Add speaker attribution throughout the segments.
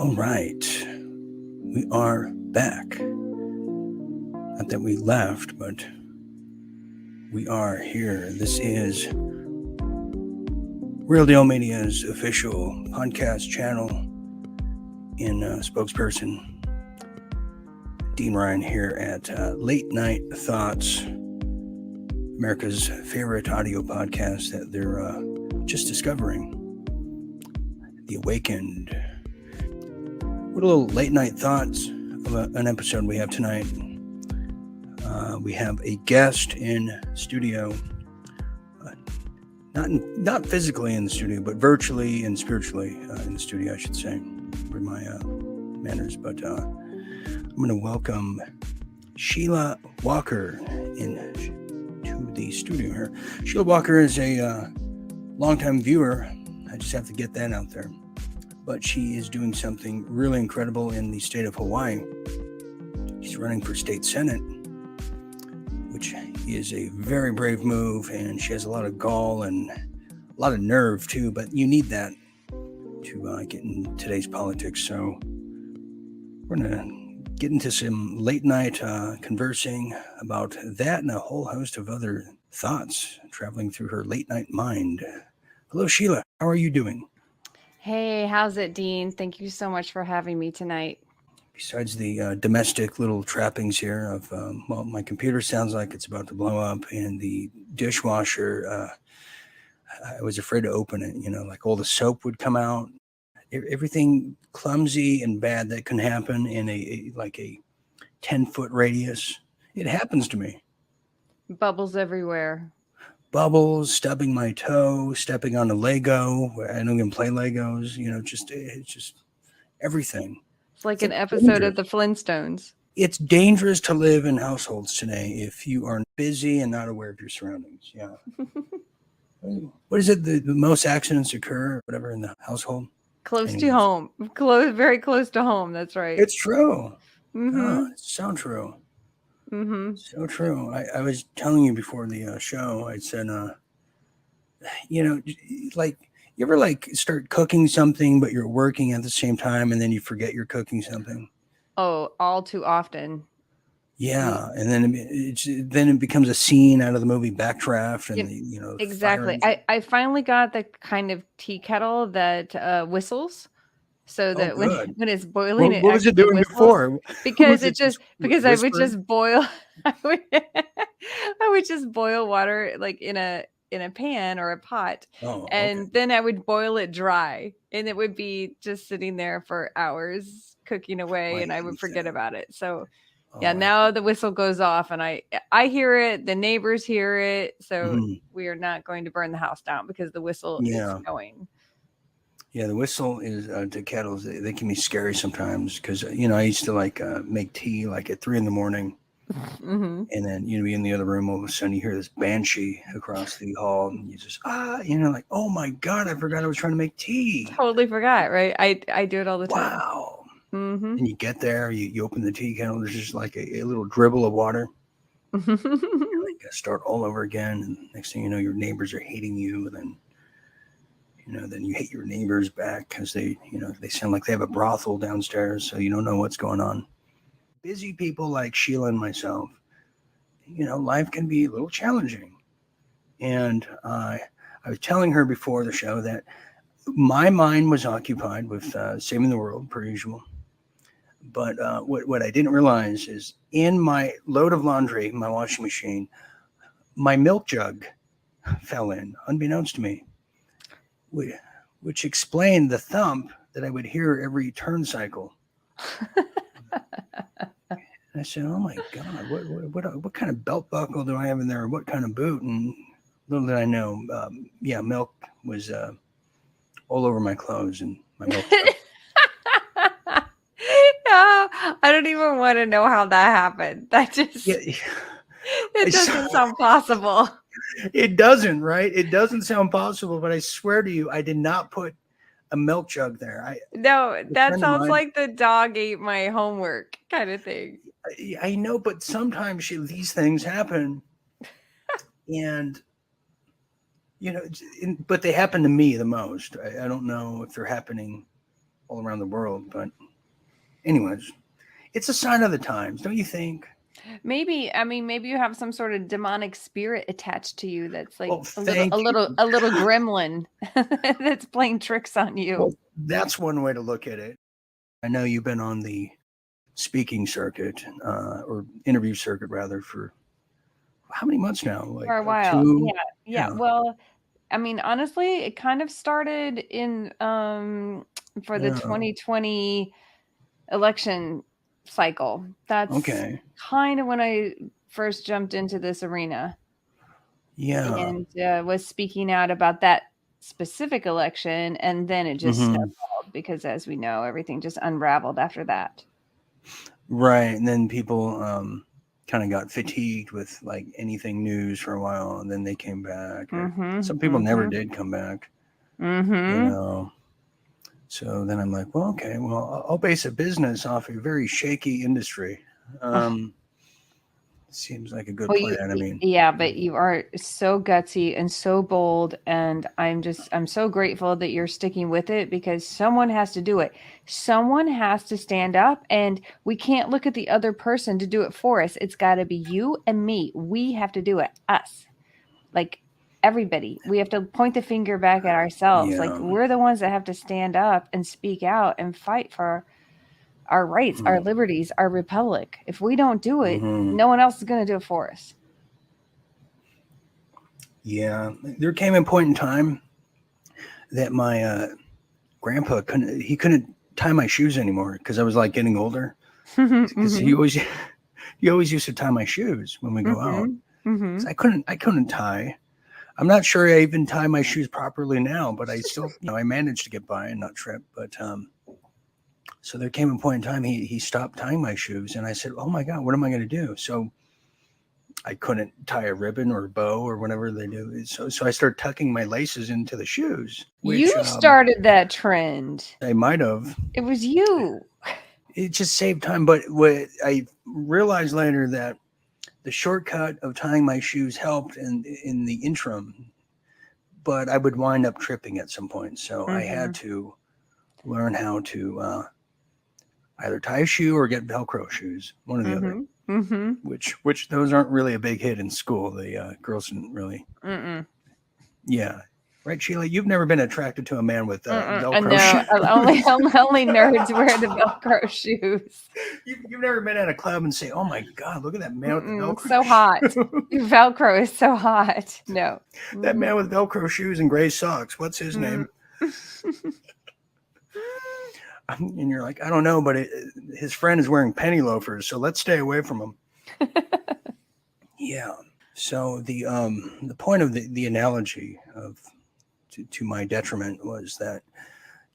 Speaker 1: All right, we are back. Not that we left, but we are here. This is Real Deal Media's official podcast channel in spokesperson Dean Ryan here at Late Night Thoughts, America's favorite audio podcast that they're just discovering. The Awakened. What a little late night thoughts of an episode we have tonight. We have a guest in studio, not physically in the studio, but virtually and spiritually in the studio, I should say, for my manners. But I'm going to welcome Sheila Walker to the studio here. Sheila Walker is a longtime viewer. I just have to get that out there. But she is doing something really incredible in the state of Hawaii. She's running for state senate, which is a very brave move, and she has a lot of gall and a lot of nerve too, but you need that to get in today's politics. So we're going to get into some late night conversing about that and a whole host of other thoughts traveling through her late night mind. Hello, Sheila. How are you doing?
Speaker 2: Hey, how's it, Dean? Thank you so much for having me tonight.
Speaker 1: Besides the domestic little trappings here of, my computer sounds like it's about to blow up, and the dishwasher, I was afraid to open it, like all the soap would come out. Everything clumsy and bad that can happen in a 10-foot radius. It happens to me.
Speaker 2: Bubbles everywhere.
Speaker 1: Bubbles, stubbing my toe, stepping on a Lego. I don't even play Legos, it's just everything.
Speaker 2: It's like an episode of the Flintstones.
Speaker 1: It's dangerous to live in households today if you are busy and not aware of your surroundings. Yeah. What is it? The most accidents occur, whatever, in the household?
Speaker 2: Close to home. Very close to home. That's right.
Speaker 1: It's true.
Speaker 2: Mm-hmm.
Speaker 1: Oh, it's so true.
Speaker 2: Mm-hmm.
Speaker 1: So true. I was telling you before the show, I said, you ever start cooking something, but you're working at the same time, and then you forget you're cooking something?
Speaker 2: Oh, all too often.
Speaker 1: Yeah, and then it becomes a scene out of the movie Backdraft, and
Speaker 2: exactly. I finally got the kind of tea kettle that whistles. So that when it's boiling,
Speaker 1: what was it doing before?
Speaker 2: Because I would just boil. I would just boil water like in a pan or a pot, and then I would boil it dry, and it would be just sitting there for hours cooking away, and I would forget about it. So now the whistle goes off, and I hear it. The neighbors hear it, so we are not going to burn the house down because the whistle is going.
Speaker 1: Yeah, the whistle is to kettles. They can be scary sometimes because I used to make tea at 3 a.m, and then be in the other room. All of a sudden, you hear this banshee across the hall, and you just oh my god, I forgot I was trying to make tea.
Speaker 2: Totally forgot, right? I do it all the time.
Speaker 1: Wow. Mm-hmm. And you get there, you open the tea kettle. There's just like a little dribble of water. You start all over again, and next thing you know, your neighbors are hating you, and then. Then you hate your neighbors back because they sound like they have a brothel downstairs, so you don't know what's going on. Busy people like Sheila and myself, life can be a little challenging. And I was telling her before the show that my mind was occupied with saving the world, per usual. But what I didn't realize is in my load of laundry, my washing machine, my milk jug fell in, unbeknownst to me. Which explained the thump that I would hear every turn cycle. I said, "Oh my God, what kind of belt buckle do I have in there? What kind of boot?" And little did I know, milk was all over my clothes and my milk.
Speaker 2: I don't even want to know how that happened. That just it doesn't sound possible.
Speaker 1: It doesn't, right? It doesn't sound possible, but I swear to you, I did not put a milk jug there.
Speaker 2: No, that sounds like the dog ate my homework kind of thing.
Speaker 1: I know, but sometimes these things happen, and but they happen to me the most. I don't know if they're happening all around the world. But anyways, it's a sign of the times, don't you think?
Speaker 2: Maybe you have some sort of demonic spirit attached to you that's like
Speaker 1: Well,
Speaker 2: a little gremlin that's playing tricks on you.
Speaker 1: Well, that's one way to look at it. I know you've been on the speaking circuit, or interview circuit rather, for how many months now? Like
Speaker 2: for a while.
Speaker 1: 2?
Speaker 2: Yeah. Well, I mean, honestly, it kind of started in for the 2020 election cycle. That's kind of when I first jumped into this arena.
Speaker 1: Yeah.
Speaker 2: And was speaking out about that specific election, and then it just snowballed because, as we know, everything just unraveled after that.
Speaker 1: Right, and then people kind of got fatigued with like anything news for a while, and then they came back. Some people never did come back. You know. So then I'm like, well, okay, well, I'll base a business off a very shaky industry. Seems like a good plan. I mean,
Speaker 2: yeah, but you are so gutsy and so bold, and I'm so grateful that you're sticking with it, because someone has to do it. Someone has to stand up, and we can't look at the other person to do it for us. It's got to be you and me. We have to do it. Us. Like everybody. We have to point the finger back at ourselves. Like we're the ones that have to stand up and speak out and fight for our rights, our liberties, our republic. If we don't do it, no one else is going to do it for us.
Speaker 1: Yeah, there came a point in time that my grandpa couldn't tie my shoes anymore because I was like getting older. Because he always used to tie my shoes when we go out. I couldn't tie. I'm not sure I even tie my shoes properly now, but I still, I managed to get by and not trip. But so there came a point in time he stopped tying my shoes, and I said, "Oh my God, what am I going to do?" So I couldn't tie a ribbon or a bow or whatever they do. So I started tucking my laces into the shoes.
Speaker 2: You started that trend.
Speaker 1: I might have.
Speaker 2: It was you.
Speaker 1: It just saved time. But what I realized later, that the shortcut of tying my shoes helped in the interim, but I would wind up tripping at some point. So I had to learn how to either tie a shoe or get Velcro shoes, one or the other. Which those aren't really a big hit in school. The girls didn't really. Yeah, right, Sheila. You've never been attracted to a man with Velcro shoes.
Speaker 2: Only nerds wear the Velcro shoes.
Speaker 1: You've never been at a club and say, "Oh my God, look at that man with the Velcro."
Speaker 2: So hot. Velcro is so hot. No,
Speaker 1: that man with Velcro shoes and gray socks. What's his name? And you're like, I don't know, but his friend is wearing penny loafers, so let's stay away from him. Yeah. So the point of the analogy of to my detriment was that,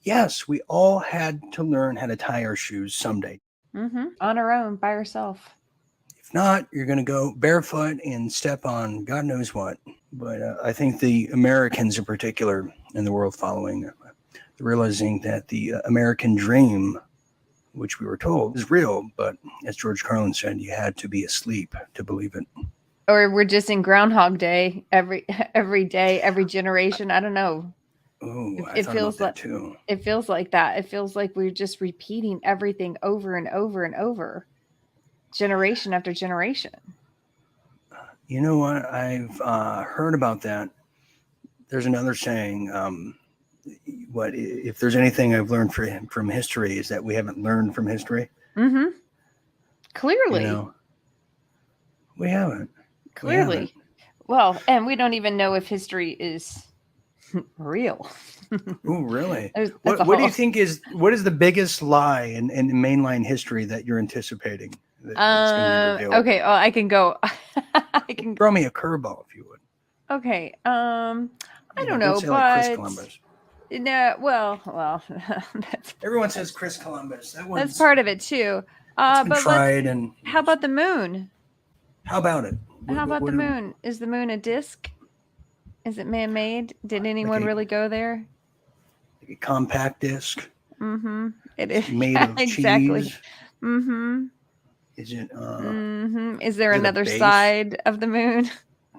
Speaker 1: yes, we all had to learn how to tie our shoes someday.
Speaker 2: On our own, by ourselves.
Speaker 1: If not, you're going to go barefoot and step on God knows what. But I think the Americans in particular, and the world following, realizing that the American dream, which we were told is real, but as George Carlin said, you had to be asleep to believe it.
Speaker 2: Or we're just in Groundhog Day every day, every generation. I don't know.
Speaker 1: Oh, it feels like too.
Speaker 2: It feels like that. It feels like we're just repeating everything over and over and over, generation after generation.
Speaker 1: You know what? I've heard about that. There's another saying. What if there's anything I've learned from history is that we haven't learned from history.
Speaker 2: Clearly,
Speaker 1: we haven't.
Speaker 2: Clearly, well, and we don't even know if history is real.
Speaker 1: Oh, really? What do you think what is the biggest lie in mainline history that you're anticipating?
Speaker 2: Okay, well, I can go.
Speaker 1: I can throw me a curveball if you would.
Speaker 2: Okay, I don't know, but
Speaker 1: like Chris Columbus.
Speaker 2: No, well,
Speaker 1: everyone says Chris Columbus.
Speaker 2: That's part of it too. But how about the moon?
Speaker 1: How about it?
Speaker 2: How about the moon? Is the moon a disc? Is it man-made? Did anyone really go there?
Speaker 1: Like a compact disc.
Speaker 2: It is
Speaker 1: made of
Speaker 2: exactly.
Speaker 1: cheese. Is it?
Speaker 2: Is there another side of the moon?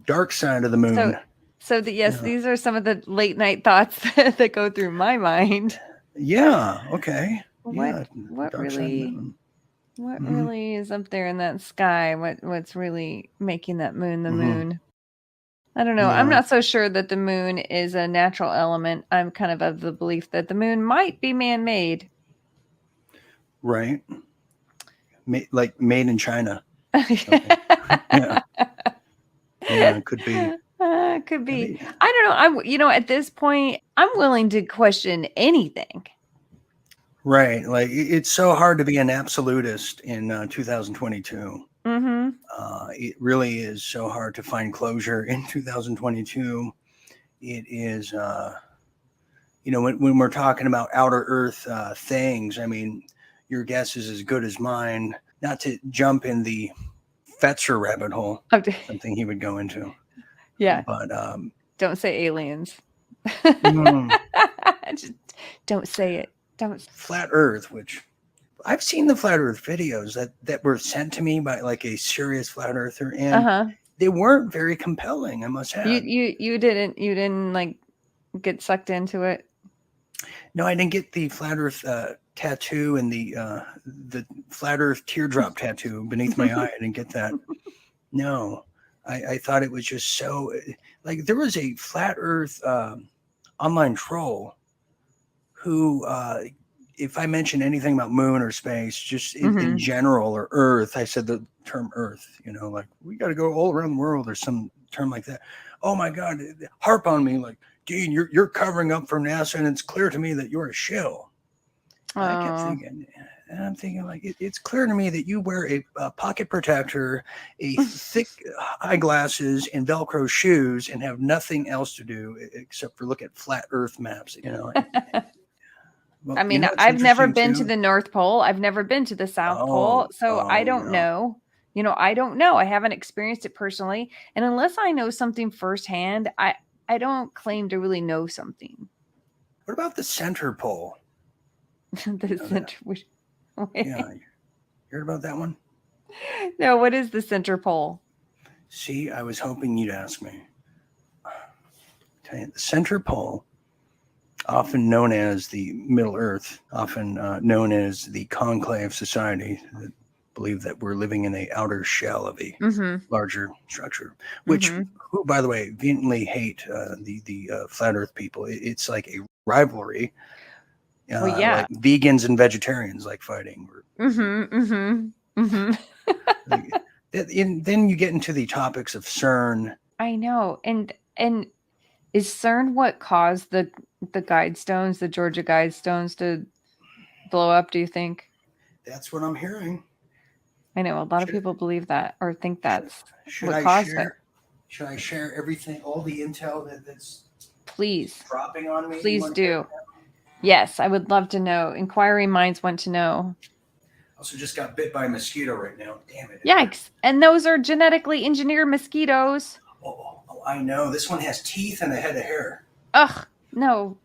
Speaker 1: Dark side of the moon.
Speaker 2: So these are some of the late night thoughts that go through my mind.
Speaker 1: Yeah. Okay.
Speaker 2: What
Speaker 1: Dark side moon.
Speaker 2: What really is up there in that sky? What's really making that moon the moon? I don't know. Yeah. I'm not so sure that the moon is a natural element. I'm kind of the belief that the moon might be man-made.
Speaker 1: Right. Like made in China. Yeah. Yeah, it could be.
Speaker 2: Could be. I don't know. At this point, I'm willing to question anything.
Speaker 1: Right. Like it's so hard to be an absolutist in 2022. It really is so hard to find closure in 2022. It is, when we're talking about outer Earth things, I mean, your guess is as good as mine. Not to jump in the Fetzer rabbit hole, something he would go into.
Speaker 2: Yeah.
Speaker 1: But
Speaker 2: don't say aliens. Just don't say it. Don't.
Speaker 1: Flat Earth, which I've seen the Flat Earth videos that were sent to me by like a serious flat earther, and they weren't very compelling, I must add.
Speaker 2: You didn't like get sucked into it?
Speaker 1: No, I didn't get the Flat Earth tattoo and the Flat Earth teardrop tattoo beneath my eye. I didn't get that. No, I thought it was just so like there was a Flat Earth online troll who if I mention anything about moon or space, just in general, or Earth, I said the term Earth, like we got to go all around the world or some term like that. Oh my God, harp on me like, Dean, you're covering up for NASA, and it's clear to me that you're a shill. I kept thinking, and I'm thinking like, it's clear to me that you wear a pocket protector, a thick eyeglasses, and Velcro shoes, and have nothing else to do except for look at flat Earth maps.
Speaker 2: Well, I mean, I've never been to the North Pole. I've never been to the South Pole. So I don't know. I don't know. I haven't experienced it personally. And unless I know something firsthand, I don't claim to really know something.
Speaker 1: What about the center pole?
Speaker 2: The center.
Speaker 1: Yeah. You heard about that one?
Speaker 2: No, what is the center pole?
Speaker 1: See, I was hoping you'd ask me. Tell you, the center pole, often known as the Middle Earth, often known as the conclave society, that believe that we're living in the outer shell of a larger structure, which, who, by the way, vehemently hate the flat Earth people. It's like a rivalry.
Speaker 2: Well, yeah.
Speaker 1: Like vegans and vegetarians like fighting. Then you get into the topics of CERN.
Speaker 2: I know, and is CERN what caused the Guidestones, the Georgia Guidestones, to blow up? Do you think?
Speaker 1: That's what I'm hearing.
Speaker 2: I know a lot of people believe that or think that's what caused it.
Speaker 1: Should I share everything, all the intel that's
Speaker 2: please
Speaker 1: dropping on me?
Speaker 2: Please do. Yes, I would love to know. Inquiring minds want to know.
Speaker 1: Also just got bit by a mosquito right now. Damn it.
Speaker 2: Yikes. And those are genetically engineered mosquitoes.
Speaker 1: Oh, I know. This one has teeth and a head of hair.
Speaker 2: Ugh, no.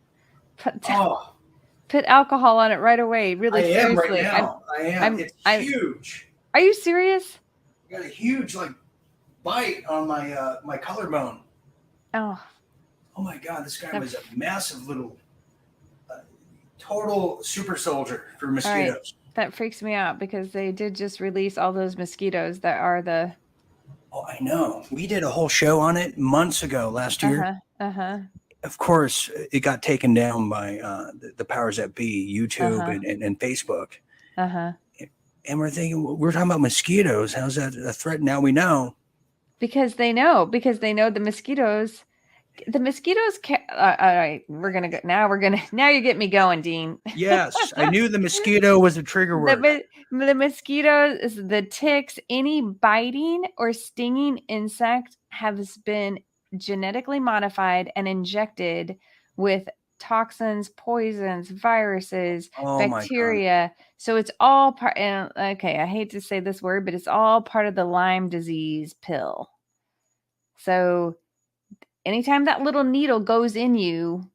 Speaker 2: Put alcohol on it right away. Really, seriously.
Speaker 1: I am right now. I am. It's huge.
Speaker 2: Are you serious?
Speaker 1: I got a huge bite on my my collarbone.
Speaker 2: Oh
Speaker 1: my God! This guy was a massive little total super soldier for mosquitoes.
Speaker 2: Right. That freaks me out because they did just release all those mosquitoes that are the.
Speaker 1: Oh, I know. We did a whole show on it months ago last year. Of course, it got taken down by the powers that be, YouTube and Facebook. And we're thinking, we're talking about mosquitoes. How's that a threat? Now we know.
Speaker 2: Because they know the mosquitoes. The mosquitoes. All right, we're gonna go now. Now you get me going, Dean.
Speaker 1: Yes, I knew the mosquito was a trigger word.
Speaker 2: The mosquitoes, the ticks, any biting or stinging insect has been genetically modified and injected with toxins, poisons, viruses, bacteria. So it's all part. And okay, I hate to say this word, but it's all part of the Lyme disease pill. So anytime that little needle goes in you,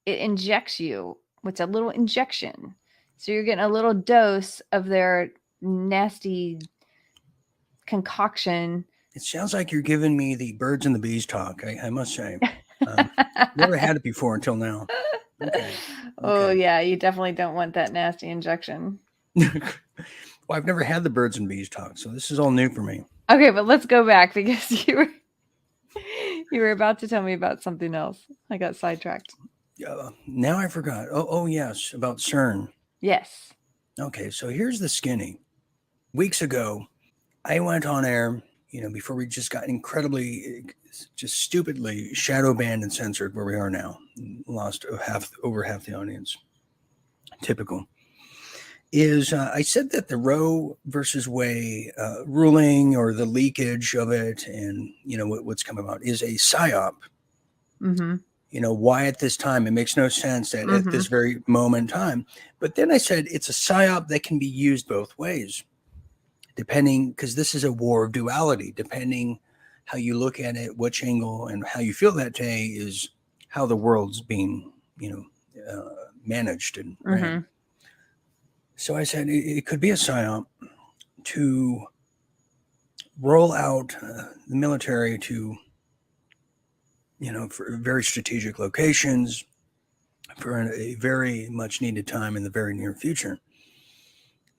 Speaker 2: it injects you with a little injection. So you're getting a little dose of their nasty concoction.
Speaker 1: It sounds like you're giving me the birds and the bees talk. I must say, never had it before until now. Okay.
Speaker 2: Oh, yeah. You definitely don't want that nasty injection.
Speaker 1: Well, I've never had the birds and bees talk, so this is all new for me.
Speaker 2: Okay, but let's go back because you were about to tell me about something else. I got sidetracked.
Speaker 1: Now I forgot. Oh, yes, about CERN.
Speaker 2: Yes.
Speaker 1: Okay, so here's the skinny. Weeks ago, I went on air, before we just got incredibly, just stupidly shadow banned and censored where we are now. Lost over half the audience. Typical. I said that the Roe versus Wade ruling, or the leakage of it, and what's come about, is a psyop.
Speaker 2: Mm-hmm.
Speaker 1: Why at this time? It makes no sense that at this very moment in time. But then I said it's a psyop that can be used both ways, depending, because this is a war of duality. Depending how you look at it, which angle, and how you feel that day is how the world's being, managed and ran. So I said it could be a psyop to roll out the military to, for very strategic locations for a very much needed time in the very near future.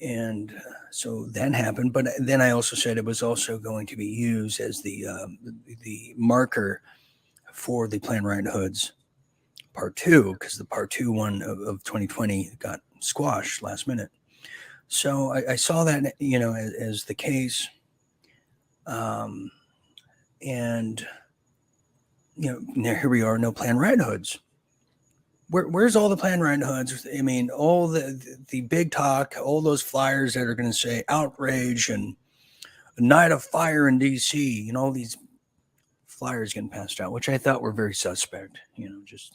Speaker 1: And so that happened. But then I also said it was also going to be used as the marker for the Plan Right Hoods Part 2, because the Part 2 one of 2020 got squashed last minute. So I saw that, as the case. And, here we are, no Plan Right Hoods. Where's all the Plan Right Hoods? I mean, all the big talk, all those flyers that are going to say outrage and a night of fire in D.C., all these flyers getting passed out, which I thought were very suspect, just...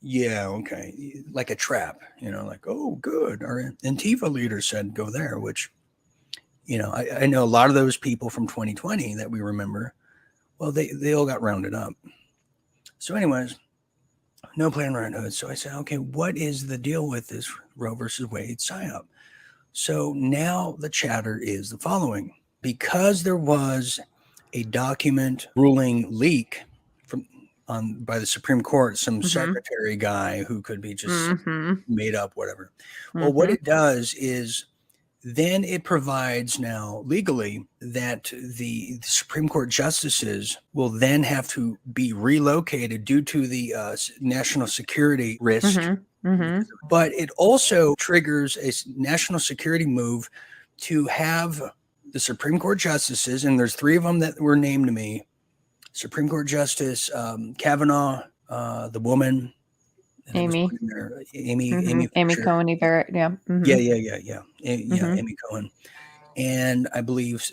Speaker 1: Yeah, okay. Like a trap, like, oh, good. Our Antifa leader said go there, which, I know a lot of those people from 2020 that we remember, well, they all got rounded up. So anyways, no Plan Right Hood. So I said, okay, what is the deal with this Roe versus Wade psyop? So now the chatter is the following. Because there was a document ruling leak by the Supreme Court, some secretary guy who could be just made up, whatever. Well, what it does is then it provides now legally that the Supreme Court justices will then have to be relocated due to the national security risk. But it also triggers a national security move to have the Supreme Court justices, and there's 3 of them that were named to me. Supreme Court Justice Kavanaugh, the woman,
Speaker 2: Amy Coney Barrett, yeah.
Speaker 1: Amy Cohen, and I believe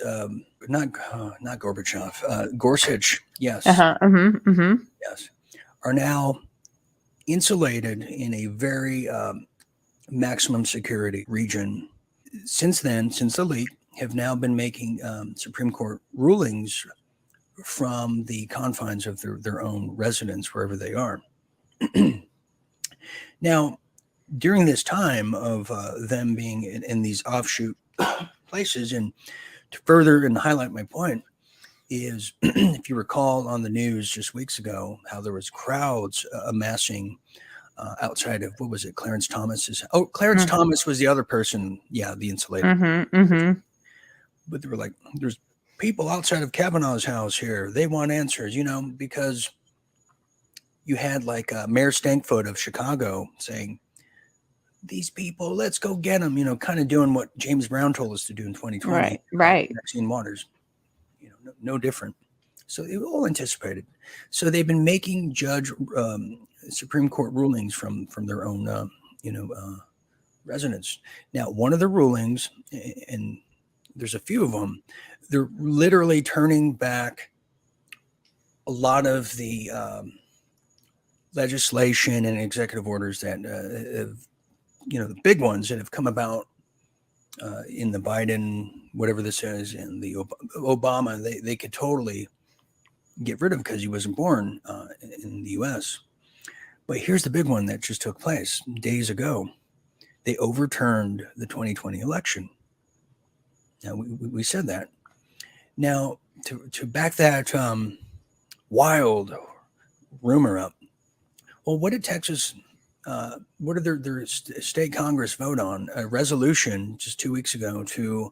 Speaker 1: not Gorbachev, Gorsuch, yes, yes, are now insulated in a very maximum security region. Since then, since the leak, have now been making Supreme Court rulings from the confines of their own residence, wherever they are. Now, during this time of them being in these offshoot places, and to further and highlight my point, is if you recall on the news just weeks ago, how there was crowds amassing outside of, what was it, Clarence Thomas's? Oh, Clarence Thomas was the other person. Yeah, the insulated. But they were like, there's people outside of Kavanaugh's house here. They want answers, because you had like Mayor Stankfoot of Chicago saying, these people, let's go get them, kind of doing what James Brown told us to do in 2020.
Speaker 2: Right.
Speaker 1: Maxine Waters, no different. So it was all anticipated. So they've been making Supreme Court rulings from their own, residence. Now, one of the rulings, and there's a few of them, they're literally turning back a lot of the legislation and executive orders that have, the big ones that have come about in the Biden, whatever this is, and the Obama, they could totally get rid of because he wasn't born in the U.S. But here's the big one that just took place days ago. They overturned the 2020 election. Now, we said that. Now, to back that wild rumor up, Well, what did Texas, what did their state Congress vote on? A resolution just 2 weeks ago to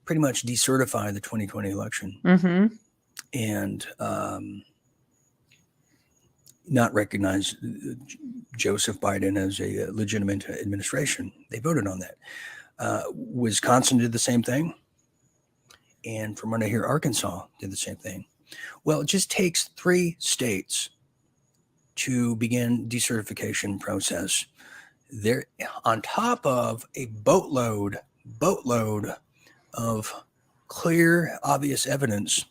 Speaker 1: pretty much decertify the 2020 election. And not recognize Joseph Biden as a legitimate administration. They voted on that. Wisconsin did the same thing. And from what I hear, Arkansas did the same thing. Well, it just takes 3 states to begin decertification process. They're on top of a boatload of clear, obvious evidence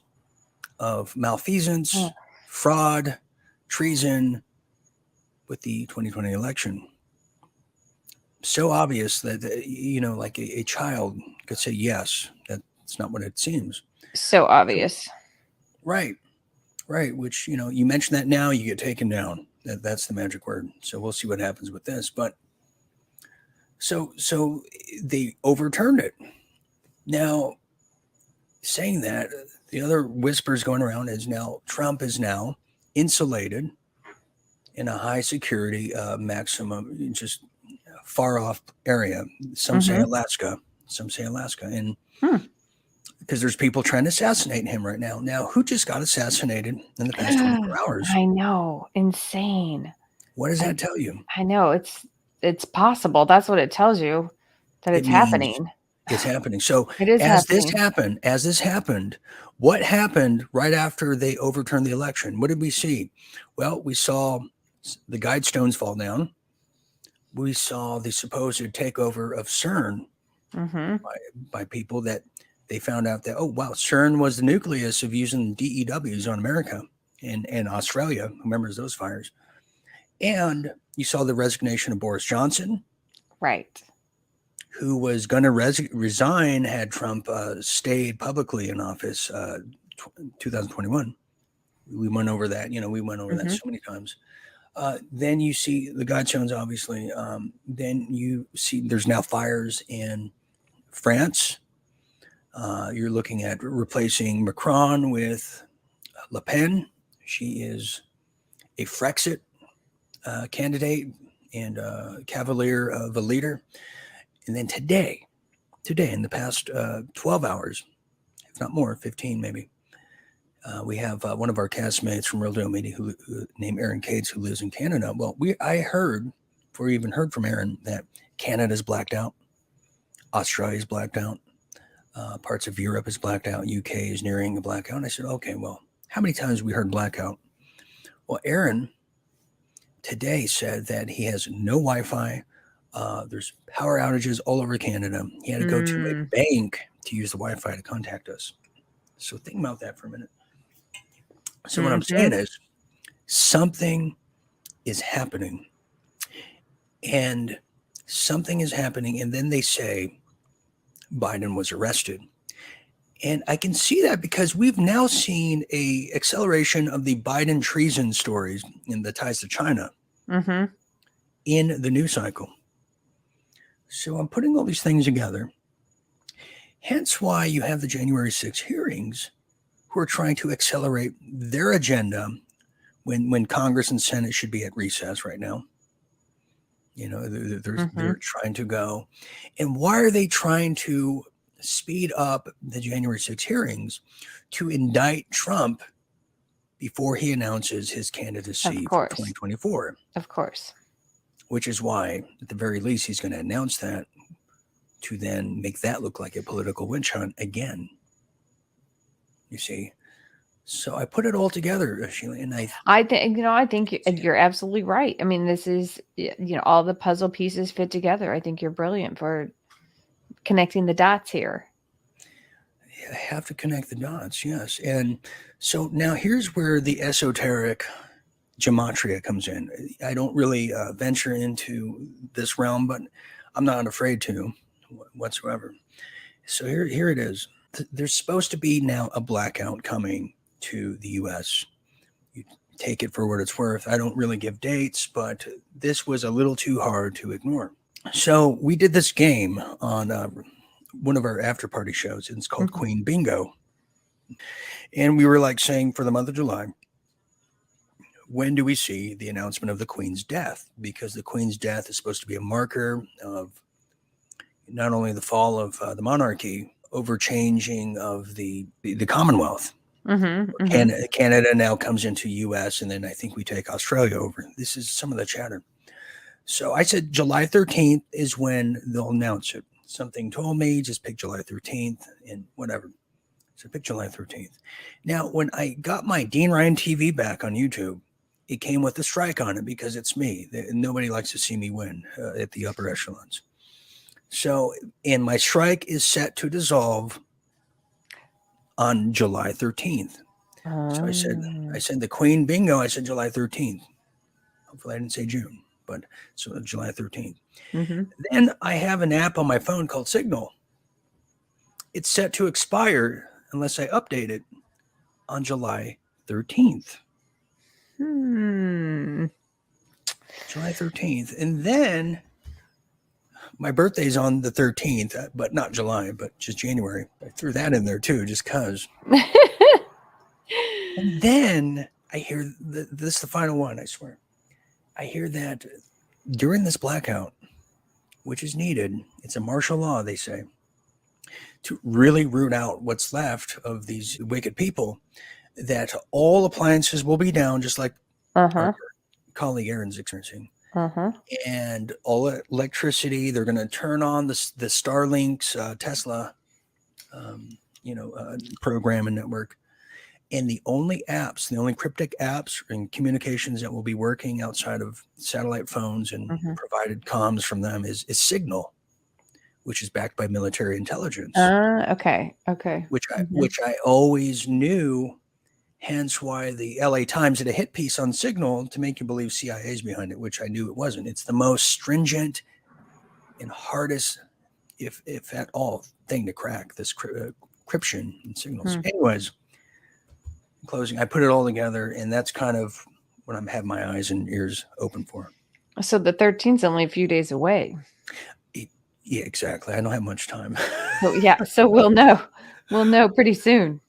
Speaker 1: of malfeasance, fraud, treason with the 2020 election. So obvious that, like a child could say, yes, that's not what it seems.
Speaker 2: So obvious.
Speaker 1: Right. Which, you mention that now, you get taken down. That's the magic word. So we'll see what happens with this. But so they overturned it. Now, saying that, the other whispers going around is now Trump is now insulated in a high security, maximum, just far off area. Some say Alaska, and because there's people trying to assassinate him right now. Now, who just got assassinated in the past 24 hours?
Speaker 2: I know, insane.
Speaker 1: What does that tell you?
Speaker 2: I know, it's possible. That's what it tells you, that it's happening.
Speaker 1: It's happening. So
Speaker 2: it is
Speaker 1: as this happened, what happened right after they overturned the election? What did we see? Well, we saw the Guidestones fall down. We saw the supposed takeover of CERN by people that they found out that, oh, wow, CERN was the nucleus of using DEWs on America and Australia. Who remembers those fires? And you saw the resignation of Boris Johnson.
Speaker 2: Right.
Speaker 1: Who was going to resign had Trump stayed publicly in office 2021. We went over that. We went over that so many times. Then you see the Guidestones, obviously. Then you see there's now fires in France. You're looking at replacing Macron with Le Pen. She is a Frexit candidate and cavalier of a leader. And then today, in the past 12 hours, if not more, 15 maybe, we have one of our castmates from Real Deal Media who named Aaron Cates, who lives in Canada. Well, I heard, before we even heard from Aaron, that Canada's blacked out, Australia's blacked out, parts of Europe is blacked out, UK is nearing a blackout. And I said, okay, well, how many times have we heard blackout? Well, Aaron today said that he has no Wi-Fi. There's power outages all over Canada. He had to go to a bank to use the Wi-Fi to contact us. So think about that for a minute. So what I'm saying is something is happening. And something is happening. And then they say Biden was arrested. And I can see that because we've now seen a acceleration of the Biden treason stories in the ties to China in the news cycle. So I'm putting all these things together. Hence why you have the January 6 hearings who are trying to accelerate their agenda when Congress and Senate should be at recess right now. They're trying to go. And why are they trying to speed up the January 6 hearings? To indict Trump before he announces his candidacy for 2024.
Speaker 2: Of course.
Speaker 1: Which is why, at the very least, he's going to announce that to then make that look like a political witch hunt again. You see? So I put it all together, Sheila, and
Speaker 2: I think you're absolutely right. I mean, this is, all the puzzle pieces fit together. I think you're brilliant for connecting the dots here.
Speaker 1: I have to connect the dots, yes. And so now here's where the esoteric gematria comes in. I don't really venture into this realm, but I'm not afraid to whatsoever. So here it is. There's supposed to be now a blackout coming to the U.S. You take it for what it's worth. I don't really give dates, but this was a little too hard to ignore. So we did this game on one of our after party shows. It's called Queen Bingo. And we were saying for the month of July, when do we see the announcement of the Queen's death? Because the Queen's death is supposed to be a marker of not only the fall of the monarchy, overchanging of the Commonwealth. Canada now comes into U.S., and then I think we take Australia over. This is some of the chatter. So I said July 13th is when they'll announce it. Something told me just pick July 13th and whatever. So pick July 13th. Now, when I got my Dean Ryan TV back on YouTube, it came with a strike on it because it's me. Nobody likes to see me win at the upper echelons. So, and my strike is set to dissolve on July 13th. So I said the Queen bingo. I said July 13th. Hopefully I didn't say June, but so July 13th. Then I have an app on my phone called Signal. It's set to expire unless I update it on July 13th. July 13th. And then my birthday's on the 13th, but not July, but just January. I threw that in there too, just because. And then I hear this is the final one, I swear. I hear that during this blackout, which is needed, it's a martial law, they say, to really root out what's left of these wicked people, that all appliances will be down, just like our colleague Aaron's experiencing. And all electricity, they're going to turn on the Starlink's Tesla, program and network. And the only cryptic apps and communications that will be working outside of satellite phones and provided comms from them is Signal, which is backed by military intelligence.
Speaker 2: Okay.
Speaker 1: Which I always knew. Hence why the LA Times did a hit piece on Signal to make you believe CIA is behind it, which I knew it wasn't. It's the most stringent and hardest, if at all, thing to crack, this encryption in signals. Anyways, in closing, I put it all together, and that's kind of what I'm having my eyes and ears open for.
Speaker 2: So the 13th is only a few days away.
Speaker 1: Yeah, exactly. I don't have much time.
Speaker 2: So we'll know. We'll know pretty soon.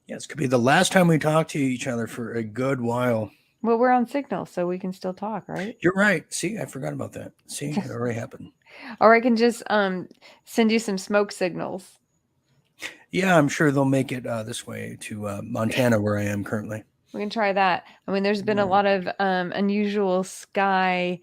Speaker 1: Yes, could be the last time we talk to each other for a good while.
Speaker 2: Well, we're on Signal, so we can still talk, right?
Speaker 1: You're right. See, I forgot about that. See, it already happened.
Speaker 2: Or I can just send you some smoke signals.
Speaker 1: Yeah, I'm sure they'll make it this way to Montana, where I am currently.
Speaker 2: We can try that. I mean, there's been a lot of unusual sky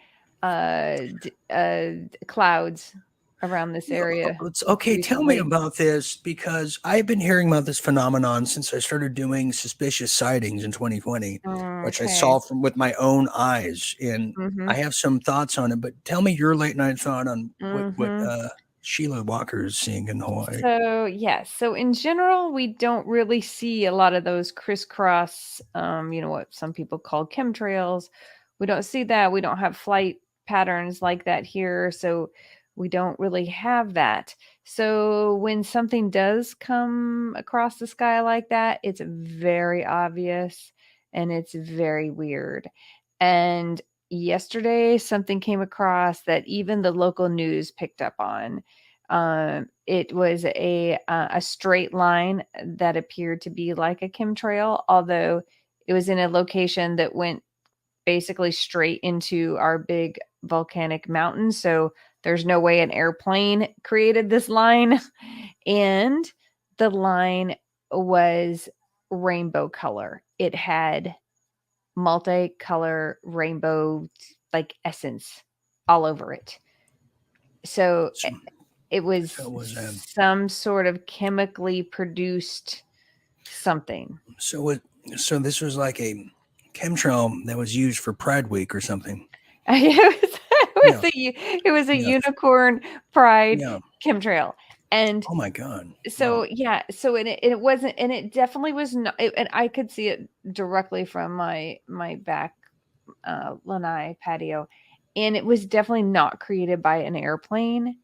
Speaker 2: clouds around this area.
Speaker 1: Okay, tell me about this, because I've been hearing about this phenomenon since I started doing suspicious sightings in 2020, which I saw with my own eyes, and I have some thoughts on it. But tell me your late night thought on what Sheila Walker is seeing in Hawaii.
Speaker 2: So in general, we don't really see a lot of those crisscross, what some people call chemtrails. We don't see that. We don't have flight patterns like that here. So we don't really have that. So when something does come across the sky like that, it's very obvious and it's very weird. And yesterday, something came across that even the local news picked up on. It was a straight line that appeared to be like a chemtrail, although it was in a location that went basically straight into our big volcanic mountain. So there's no way an airplane created this line. And the line was rainbow color. It had multicolor rainbow like essence all over it. So it was some sort of chemically produced something.
Speaker 1: So this was like a chemtrail that was used for Pride Week or something.
Speaker 2: It was a unicorn pride chemtrail. And
Speaker 1: oh my God.
Speaker 2: So so it wasn't, and it definitely was not, and I could see it directly from my back lanai patio, and it was definitely not created by an airplane.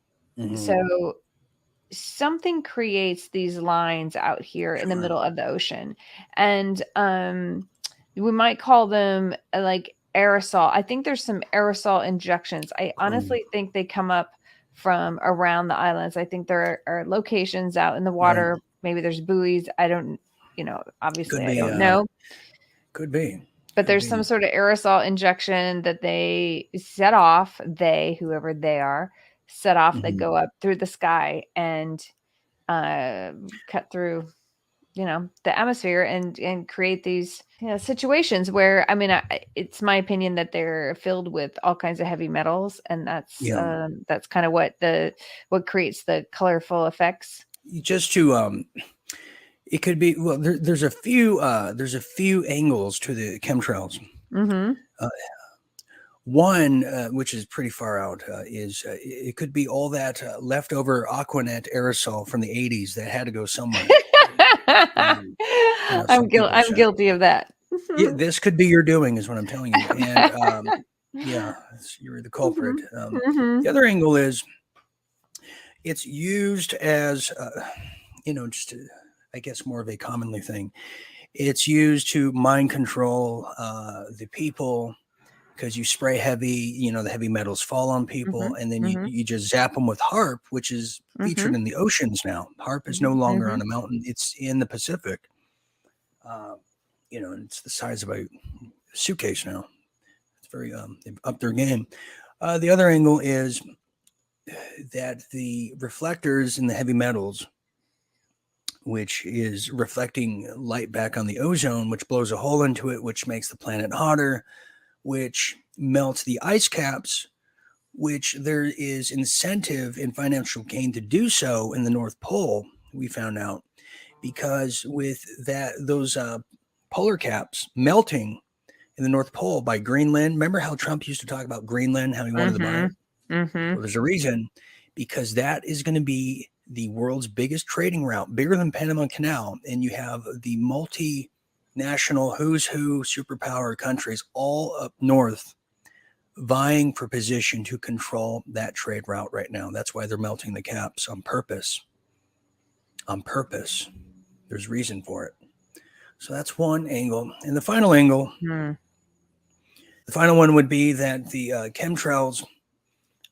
Speaker 2: So something creates these lines out here in the middle of the ocean, and we might call them like aerosol. I think there's some aerosol injections. I honestly think they come up from around the islands. I think there are locations out in the water. Right. Maybe there's buoys. I don't, obviously I don't know.
Speaker 1: Could be.
Speaker 2: But there's some sort of aerosol injection that they set off, whoever they are, set off, that go up through the sky and cut through, the atmosphere and create these situations where, I mean, it's my opinion that they're filled with all kinds of heavy metals, and that's kind of what creates the colorful effects.
Speaker 1: Just to it could be, well, there's a few angles to the chemtrails. One, which is pretty far out, is it could be all that leftover Aquanet aerosol from the 80s that had to go somewhere.
Speaker 2: I'm guilty of that.
Speaker 1: Yeah, this could be your doing, is what I'm telling you. And yeah, you're the culprit. The other angle is it's used as, just I guess more of a commonly thing. It's used to mind control the people, because you spray heavy, the heavy metals fall on people, and then you just zap them with HAARP, which is featured in the oceans now. HAARP is no longer on a mountain. It's in the Pacific. And it's the size of a suitcase now. It's very, they've upped their game. The other angle is that the reflectors in the heavy metals, which is reflecting light back on the ozone, which blows a hole into it, which makes the planet hotter, which melts the ice caps, which there is incentive and financial gain to do so in the North Pole, we found out, because with those polar caps melting in the North Pole by Greenland. Remember how Trump used to talk about Greenland, how he wanted to buy it? Well, there's a reason, because that is going to be the world's biggest trading route, bigger than Panama Canal, and you have the multinational who's who superpower countries all up north vying for position to control that trade route right now. That's why they're melting the caps on purpose. There's reason for it. So that's one angle. And the final angle, the final one would be that the chemtrails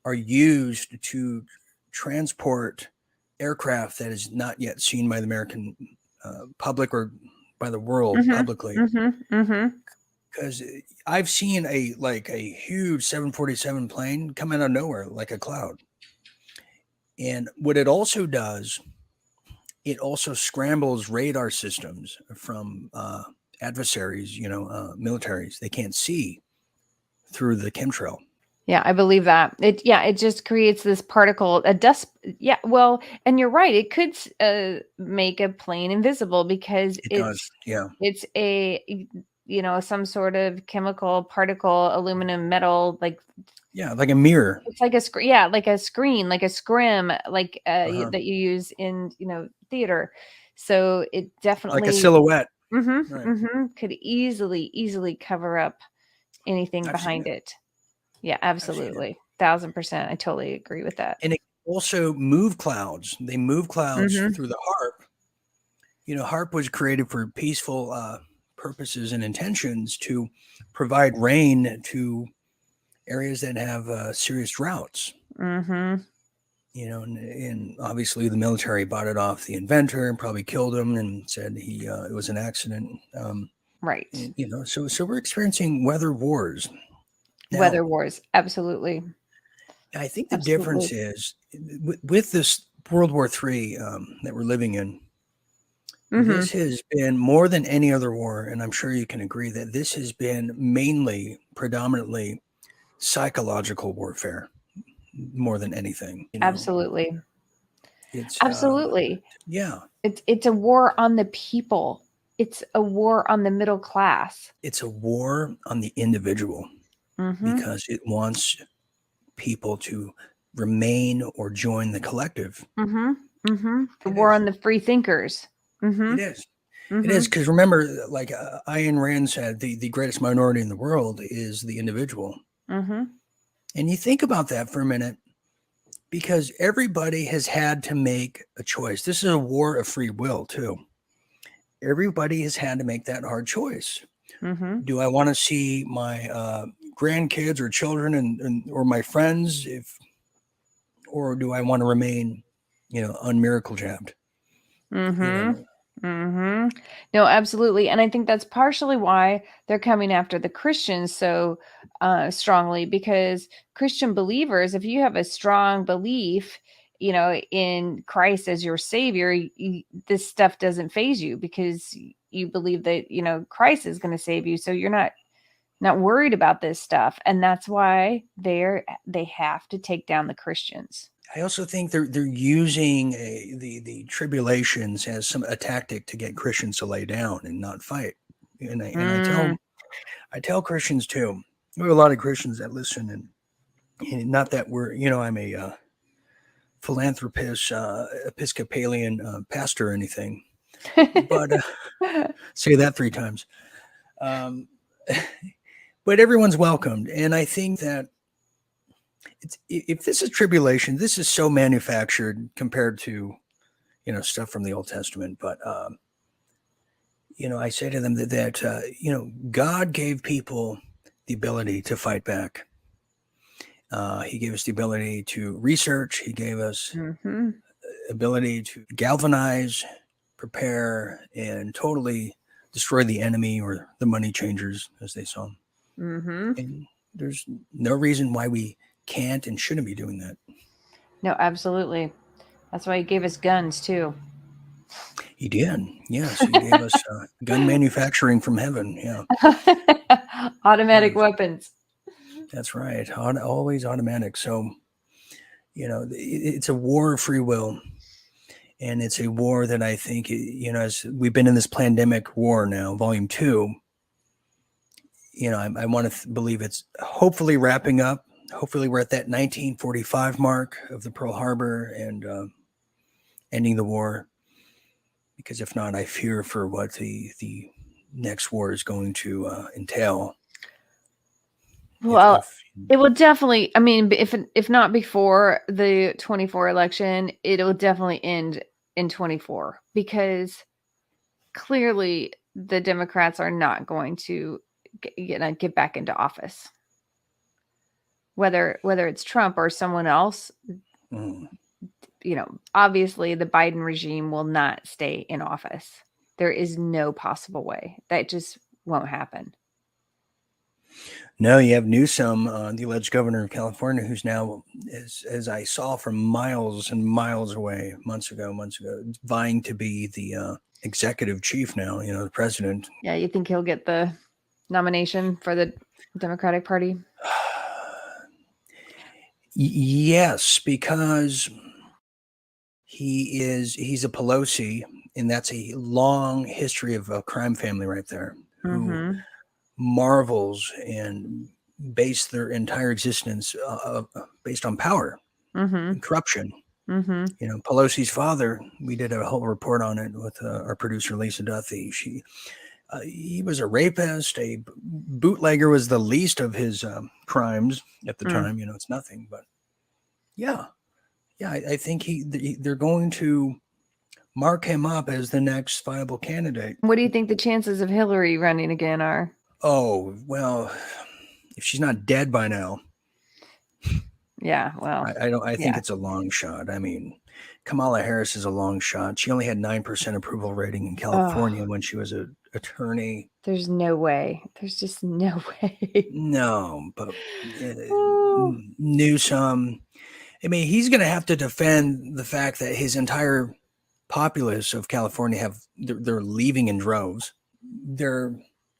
Speaker 1: are used to transport aircraft that is not yet seen by the American public or by the world publicly. Because I've seen a huge 747 plane come out of nowhere like a cloud. And what it also does, it also scrambles radar systems from adversaries, militaries. They can't see through the chemtrail.
Speaker 2: Yeah, I believe that. It just creates this particle, a dust. Yeah, well, and you're right. It could make a plane invisible because
Speaker 1: it's
Speaker 2: a, some sort of chemical particle, aluminum, metal, like
Speaker 1: a mirror.
Speaker 2: It's like a screen, like a screen, like a scrim, like that you use in theater. So it definitely
Speaker 1: like a silhouette.
Speaker 2: Could easily cover up anything behind it. Yeah, absolutely. 1,000%. I totally agree with that.
Speaker 1: And it also move clouds. They move clouds through the HAARP. HAARP was created for peaceful purposes and intentions to provide rain to areas that have serious droughts. And obviously the military bought it off the inventor and probably killed him and said it was an accident.
Speaker 2: Right.
Speaker 1: And, so we're experiencing weather wars. Now,
Speaker 2: weather wars, absolutely.
Speaker 1: I think the difference is with this World War III that we're living in, this has been more than any other war, and I'm sure you can agree that this has been predominantly psychological warfare more than anything.
Speaker 2: Absolutely.
Speaker 1: It's
Speaker 2: absolutely. It's a war on the people. It's a war on the middle class.
Speaker 1: It's a war on the individual. Because it wants people to remain or join the collective.
Speaker 2: The war on the free thinkers.
Speaker 1: It is. It is, because remember, like Ayn Rand said, the greatest minority in the world is the individual. And you think about that for a minute, because everybody has had to make a choice. This is a war of free will, too. Everybody has had to make that hard choice. Do I want to see my grandkids or children or my friends, or do I want to remain, unmiracle jabbed?
Speaker 2: No, absolutely. And I think that's partially why they're coming after the Christians so strongly, because Christian believers, if you have a strong belief, in Christ as your savior, this stuff doesn't faze you because you believe that, Christ is going to save you. So you're not worried about this stuff. And that's why they have to take down the Christians.
Speaker 1: I also think they're using the tribulations as a tactic to get Christians to lay down and not fight. And I tell Christians too. There are a lot of Christians that listen, and not that I'm a philanthropist, Episcopalian pastor or anything, but say that 3 times. But everyone's welcomed, and I think that if this is tribulation, this is so manufactured compared to, stuff from the Old Testament. But, I say to them that God gave people the ability to fight back. He gave us the ability to research. He gave us ability to galvanize, prepare, and totally destroy the enemy or the money changers, as they saw them. And there's no reason why we can't and shouldn't be doing that.
Speaker 2: No, absolutely. That's why he gave us guns too.
Speaker 1: He did. Yes, he gave us gun manufacturing from heaven. Yeah.
Speaker 2: Automatic weapons.
Speaker 1: That's right. Always automatic. So, it's a war of free will. And it's a war that I think, as we've been in this pandemic war now, volume 2, I want to believe it's hopefully wrapping up. Hopefully we're at that 1945 mark of the Pearl Harbor and ending the war. Because if not, I fear for what the next war is going to entail.
Speaker 2: Well, it will definitely, I mean, if not before the 24 election, it'll definitely end in 24, because clearly the Democrats are not going to get back into office. Whether it's Trump or someone else, obviously the Biden regime will not stay in office. There is no possible way. That just won't happen.
Speaker 1: No, you have Newsom, the alleged governor of California, who's now, as I saw from miles and miles away, months ago, vying to be the executive chief now, the president.
Speaker 2: Yeah, you think he'll get the nomination for the Democratic Party?
Speaker 1: Yes, because he's a Pelosi, and that's a long history of a crime family right there, who marvels and base their entire existence based on power and corruption. Pelosi's father, we did a whole report on it with our producer Lisa Duthie. He was a rapist. A bootlegger was the least of his crimes at the time. It's nothing, but yeah, I think they're going to mark him up as the next viable candidate.
Speaker 2: What do you think the chances of Hillary running again are?
Speaker 1: Oh, well, if she's not dead by now.
Speaker 2: Yeah, well,
Speaker 1: I think it's a long shot. I mean, Kamala Harris is a long shot. She only had 9% approval rating in California when she was an attorney.
Speaker 2: There's no way. There's just no way.
Speaker 1: No, but Newsom, I mean, he's going to have to defend the fact that his entire populace of California they're leaving in droves. They're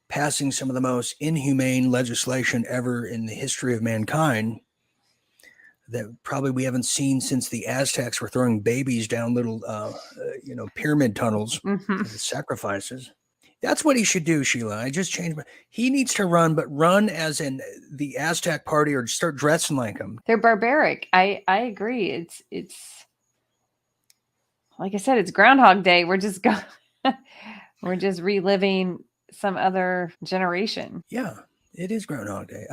Speaker 1: passing some of the most inhumane legislation ever in the history of mankind that probably we haven't seen since the Aztecs were throwing babies down little, pyramid tunnels as sacrifices. That's what he should do, Sheila. I just changed. He needs to run, but run as in the Aztec party, or start dressing like them.
Speaker 2: They're barbaric. I agree. It's like I said, it's Groundhog Day. We're just reliving some other generation.
Speaker 1: Yeah, it is Groundhog Day.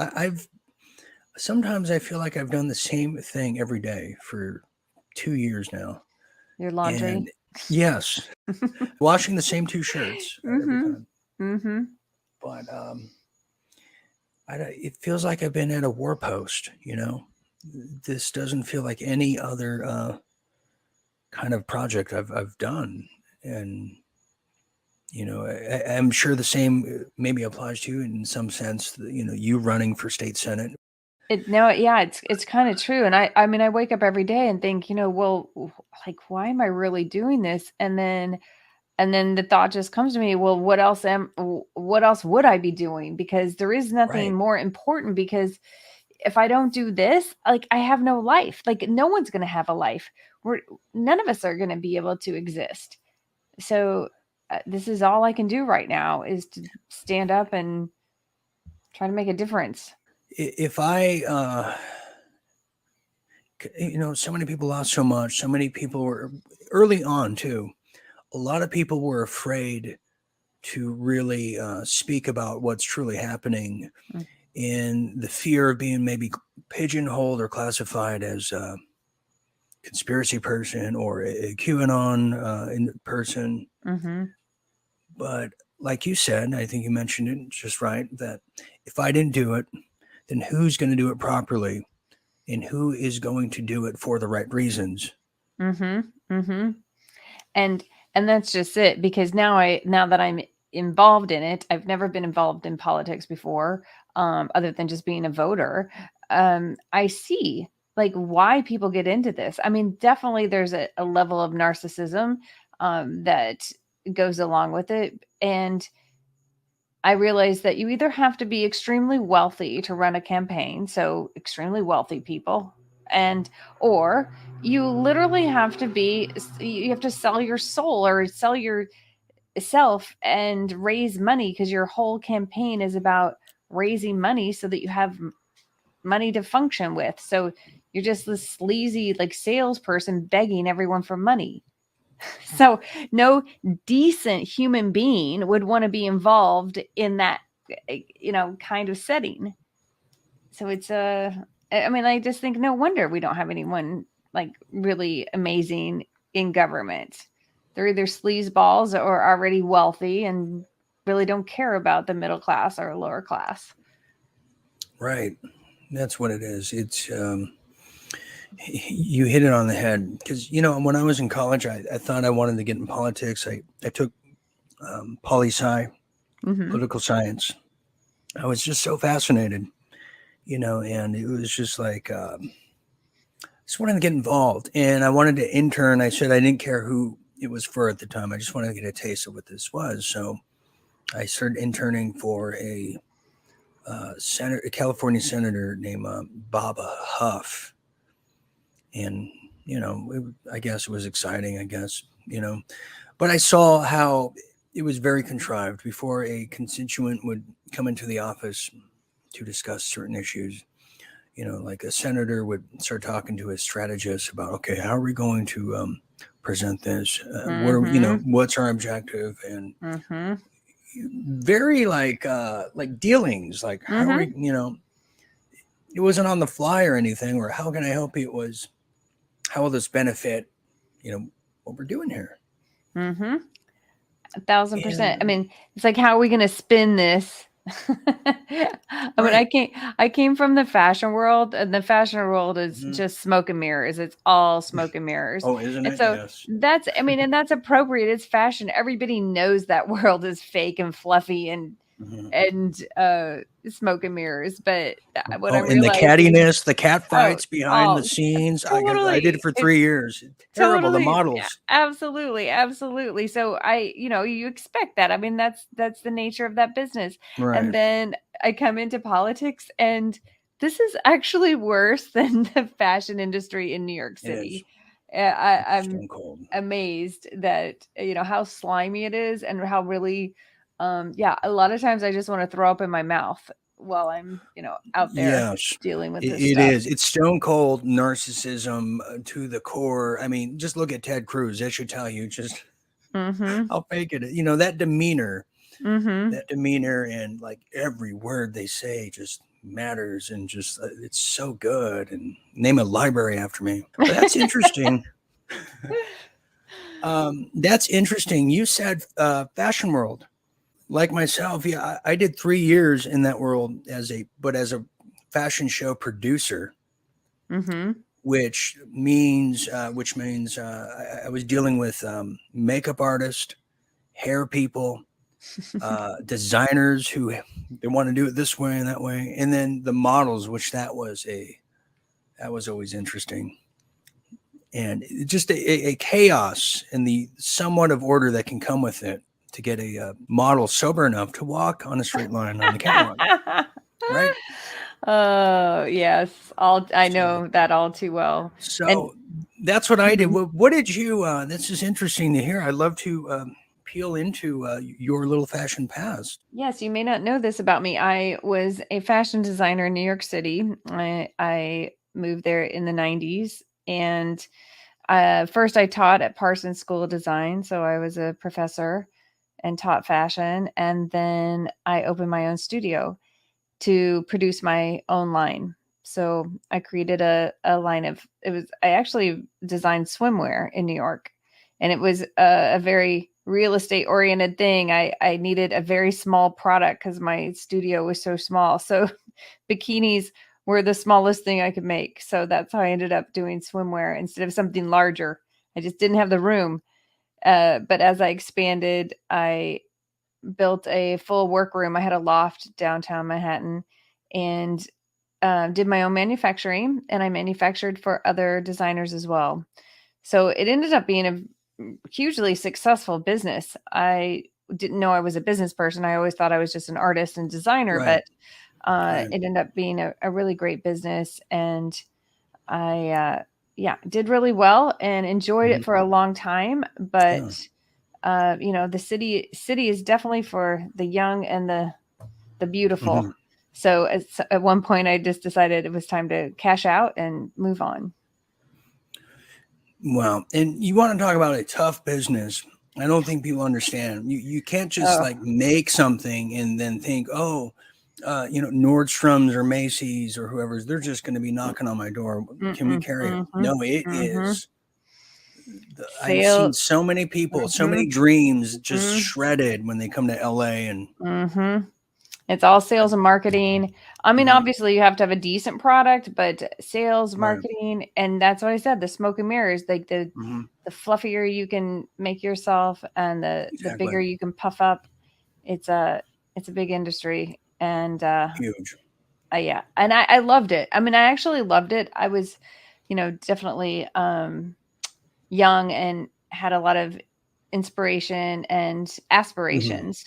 Speaker 1: Sometimes I feel like I've done the same thing every day for 2 years now.
Speaker 2: Your laundry?
Speaker 1: And yes. Washing the same 2 shirts every time. But it feels like I've been at a war post, This doesn't feel like any other kind of project I've done. And I'm sure the same maybe applies to you in some sense, you running for state Senate.
Speaker 2: It's kind of true. And I mean, I wake up every day and think, well, like, why am I really doing this? And then the thought just comes to me, well, what else would I be doing? Because there is nothing more important, because if I don't do this, like, I have no life. Like, no one's going to have a life. None of us are going to be able to exist. So this is all I can do right now, is to stand up and try to make a difference.
Speaker 1: If I, so many people lost so much. So many people were early on too. A lot of people were afraid to really speak about what's truly happening, in the fear of being maybe pigeonholed or classified as a conspiracy person or a QAnon in person.
Speaker 2: Mm-hmm.
Speaker 1: But like you said, I think you mentioned it just right, that if I didn't do it, then who's going to do it properly, and who is going to do it for the right reasons?
Speaker 2: Mm-hmm. Mm-hmm. And that's just it, because now that I'm involved in it, I've never been involved in politics before, other than just being a voter. I see, like, why people get into this. I mean, definitely there's a level of narcissism that goes along with it. And I realized that you either have to be extremely wealthy to run a campaign, so extremely wealthy people, or you literally have to sell your soul or sell yourself and raise money, because your whole campaign is about raising money so that you have money to function with. So you're just this sleazy, like, salesperson begging everyone for money. So no decent human being would want to be involved in that, kind of setting. So it's I mean, I just think no wonder we don't have anyone like really amazing in government. They're either sleazeballs or already wealthy and really don't care about the middle class or lower class.
Speaker 1: Right. That's what it is. It's, you hit it on the head, because, when I was in college, I thought I wanted to get in politics. I took poli-sci, political science. I was just so fascinated, and it was just like, just wanted to get involved, and I wanted to intern. I said I didn't care who it was for at the time. I just wanted to get a taste of what this was. So I started interning for a California senator named Baba Huff. And, I guess it was exciting, but I saw how it was very contrived. Before a constituent would come into the office to discuss certain issues, like a senator would start talking to his strategist about, okay, how are we going to present this? What's our objective? And very like dealings, like how are we, it wasn't on the fly or anything, or how can I help you? It was, how will this benefit, what we're doing here?
Speaker 2: 1,000%. I mean, it's like, how are we going to spin this? I mean, I came from the fashion world, and the fashion world is just smoke and mirrors. It's all smoke and mirrors.
Speaker 1: Oh, isn't it?
Speaker 2: So
Speaker 1: yes.
Speaker 2: That's, I mean, and that's appropriate. It's fashion. Everybody knows that world is fake and fluffy and smoke and mirrors. But what I'm realizing,
Speaker 1: the cattiness, the cat fights behind the scenes.
Speaker 2: Totally.
Speaker 1: I did it for 3 years. Terrible.
Speaker 2: Totally.
Speaker 1: The models.
Speaker 2: Yeah, absolutely. So you expect that. I mean, that's the nature of that business.
Speaker 1: Right.
Speaker 2: And then I come into politics, and this is actually worse than the fashion industry in New York City. I'm amazed that, how slimy it is, and how really, a lot of times I just want to throw up in my mouth while I'm, out there dealing with this stuff.
Speaker 1: It is. It's stone cold narcissism to the core. I mean, just look at Ted Cruz. That should tell you just how fake it is. That demeanor, and like every word they say just matters, and just it's so good. And name a library after me. But that's interesting. That's interesting. You said fashion world. Like myself, I did 3 years in that world as a fashion show producer, which means I was dealing with makeup artists, hair people, designers who they want to do it this way and that way, and then the models, which that was always interesting, and just a chaos in the somewhat of order that can come with it to get a model sober enough to walk on a straight line on the catwalk, right?
Speaker 2: Oh yes, I know that all too well.
Speaker 1: So that's what I did. What did you? This is interesting to hear. I'd love to peel into your little fashion past.
Speaker 2: Yes, you may not know this about me. I was a fashion designer in New York City. I moved there in the 90s, and first I taught at Parsons School of Design, so I was a professor and taught fashion, and then I opened my own studio to produce my own line. So I created a line of, I actually designed swimwear in New York, and it was a very real estate oriented thing. I needed a very small product because my studio was so small. So bikinis were the smallest thing I could make. So that's how I ended up doing swimwear instead of something larger. I just didn't have the room. But as I expanded, I built a full workroom. I had a loft downtown Manhattan, and did my own manufacturing, and I manufactured for other designers as well. So it ended up being a hugely successful business. I didn't know I was a business person. I always thought I was just an artist and designer,
Speaker 1: Right.
Speaker 2: but it ended up being a really great business. And I, did really well and enjoyed it for a long time. But, the city is definitely for the young and the beautiful. So at one point I just decided it was time to cash out and move on.
Speaker 1: Wow. And you want to talk about a tough business. I don't think people understand. You can't just like make something and then think, Nordstrom's or Macy's or whoever's, they're just going to be knocking on my door. Can we carry it? No, it is. I've seen so many people, so many dreams just shredded when they come to LA and
Speaker 2: it's all sales and marketing. I mean, obviously you have to have a decent product, but sales, marketing, and that's what I said, the smoke and mirrors, like the fluffier you can make yourself and the bigger you can puff up. It's a big industry, and
Speaker 1: huge.
Speaker 2: Yeah. And I loved it. I mean, I actually loved it. I was, definitely young and had a lot of inspiration and aspirations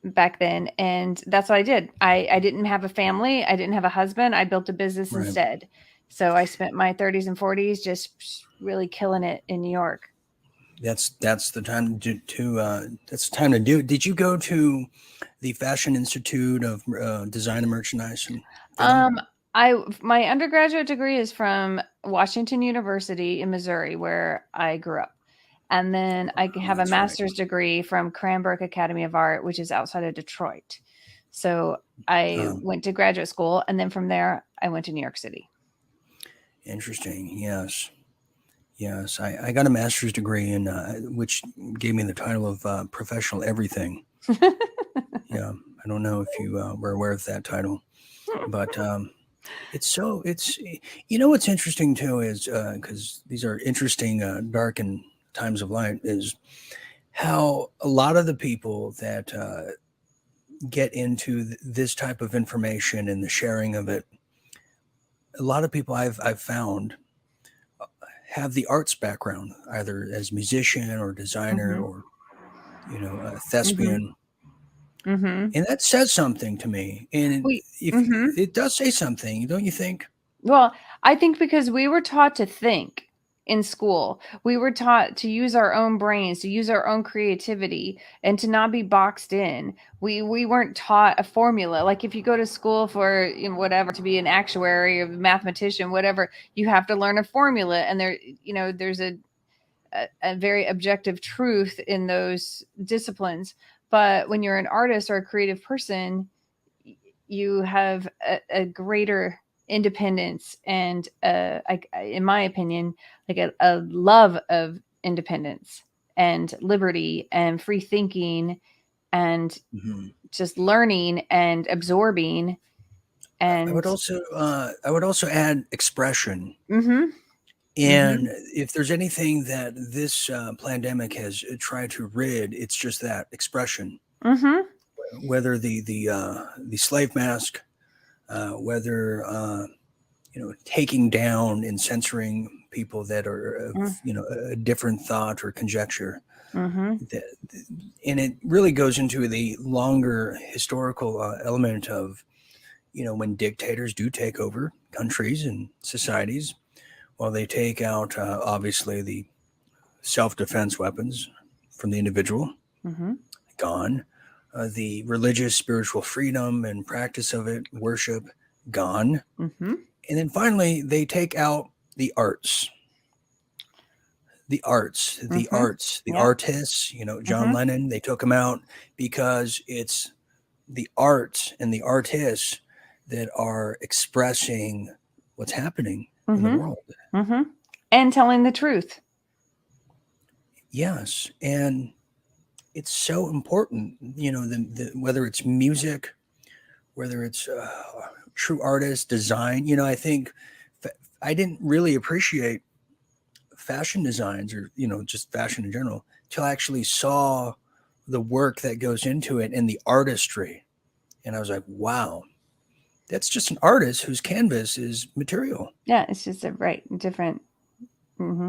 Speaker 2: back then, and that's what I did. I didn't have a family, I didn't have a husband, I built a business instead. So I spent my 30s and 40s just really killing it in New York.
Speaker 1: That's the time to that's the time to do it. Did you go to the Fashion Institute of Design and Merchandise?
Speaker 2: My undergraduate degree is from Washington University in Missouri, where I grew up. And then I have a master's degree from Cranbrook Academy of Art, which is outside of Detroit. So I went to graduate school, and then from there, I went to New York City.
Speaker 1: Interesting. Yes. I got a master's degree in which gave me the title of professional everything. Yeah. I don't know if you were aware of that title, but it's what's interesting too is because these are interesting, dark and times of light, is how a lot of the people that get into this type of information and the sharing of it, a lot of people I've found have the arts background, either as musician or designer or a thespian, and that says something to me. And it does say something, don't you think?
Speaker 2: Well, I think because we were taught to think in school. We were taught to use our own brains, to use our own creativity, and to not be boxed in. We weren't taught a formula. Like if you go to school for whatever, to be an actuary or mathematician, whatever, you have to learn a formula, and there's a very objective truth in those disciplines. But when you're an artist or a creative person, you have a greater independence and in my opinion, like a love of independence and liberty and free thinking and just learning and absorbing. And
Speaker 1: I would also add expression. And if there's anything that this pandemic has tried to rid, it's just that expression. Whether the slave mask, whether taking down and censoring people that are of, a different thought or conjecture. And it really goes into the longer historical element of, when dictators do take over countries and societies, well, they take out, obviously, the self-defense weapons from the individual, gone. The religious, spiritual freedom and practice of it, worship, gone. And then finally, they take out the arts. The arts, the artists, John Lennon, they took him out because it's the art and the artists that are expressing what's happening in the world.
Speaker 2: And telling the truth.
Speaker 1: Yes. And it's so important, whether it's music, whether it's true artist, design. I think I didn't really appreciate fashion designs or, just fashion in general till I actually saw the work that goes into it and the artistry. And I was like, wow, that's just an artist whose canvas is material.
Speaker 2: Yeah, it's just different.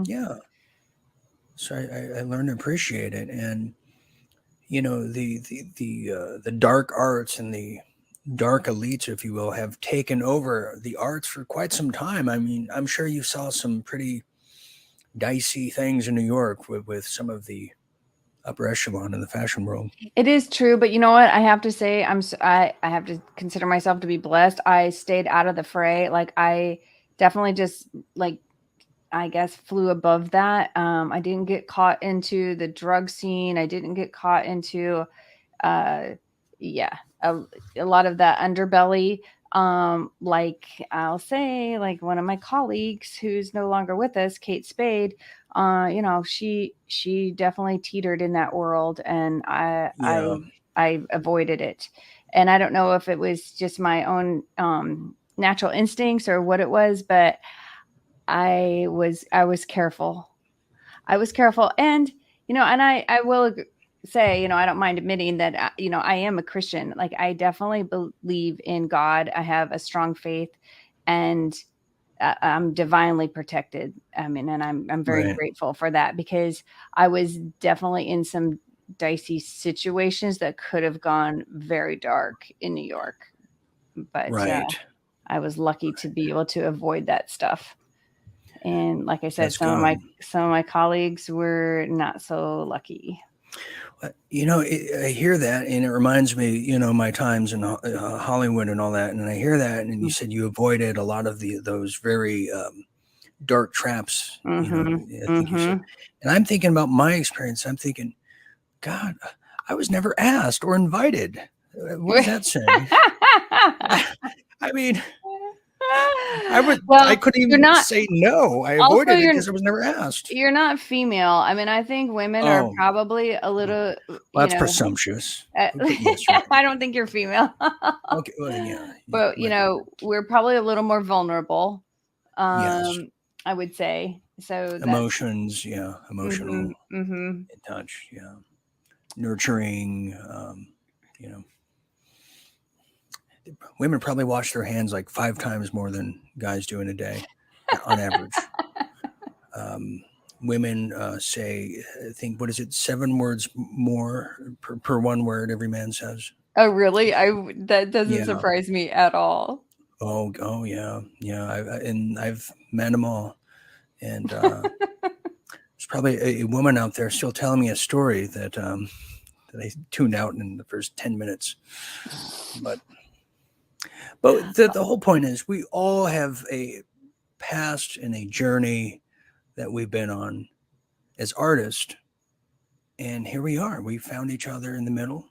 Speaker 1: Yeah. So I learned to appreciate it. And, the dark arts and the dark elites, if you will, have taken over the arts for quite some time. I mean, I'm sure you saw some pretty dicey things in New York with some of the upper echelon in the fashion world.
Speaker 2: It is true, but you know what? I have to say, I have to consider myself to be blessed. I stayed out of the fray. Like, I definitely just, I guess, flew above that. I didn't get caught into the drug scene. I didn't get caught into, a lot of that underbelly. I'll say, like, one of my colleagues who's no longer with us, Kate Spade, she definitely teetered in that world, and I avoided it. And I don't know if it was just my own natural instincts or what it was, but I was careful. I was careful. And, and I will say, I don't mind admitting that, I am a Christian. Like, I definitely believe in God. I have a strong faith, and I'm divinely protected. I mean, and I'm very grateful for that, because I was definitely in some dicey situations that could have gone very dark in New York. But I was lucky to be able to avoid that stuff. And like I said, some of my colleagues were not so lucky.
Speaker 1: I hear that, and it reminds me, my times in Hollywood and all that. And I hear that, and you said you avoided a lot of those very dark traps. I think you said. And I'm thinking about my experience. I'm thinking, God, I was never asked or invited. What does that say? I mean, I couldn't even say no. I avoided it because I was never asked.
Speaker 2: You're not female. I mean, I think women are probably a little.
Speaker 1: Well, that's presumptuous.
Speaker 2: I don't think you're female.
Speaker 1: Okay, well, yeah.
Speaker 2: But we're probably a little more vulnerable. Yes, I would say so.
Speaker 1: Emotions, emotional touch, nurturing. Women probably wash their hands like 5 times more than guys do in a day, on average. Women say, I think, what is it, 7 words more per 1 word every man says.
Speaker 2: Oh, really? That doesn't surprise me at all.
Speaker 1: Oh, yeah. I've met them all. And there's probably a woman out there still telling me a story that I tuned out in the first 10 minutes. But the whole point is, we all have a past and a journey that we've been on as artists. And here we are. We found each other in the middle.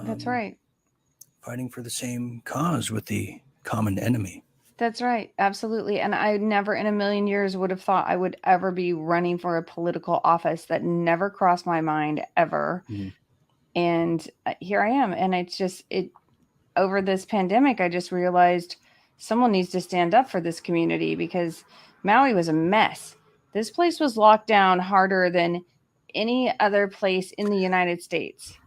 Speaker 2: That's right.
Speaker 1: Fighting for the same cause with the common enemy.
Speaker 2: That's right. Absolutely. And I never in a million years would have thought I would ever be running for a political office. That never crossed my mind ever. And here I am. And it's just, over this pandemic, I just realized someone needs to stand up for this community, because Maui was a mess. This place was locked down harder than any other place in the United States.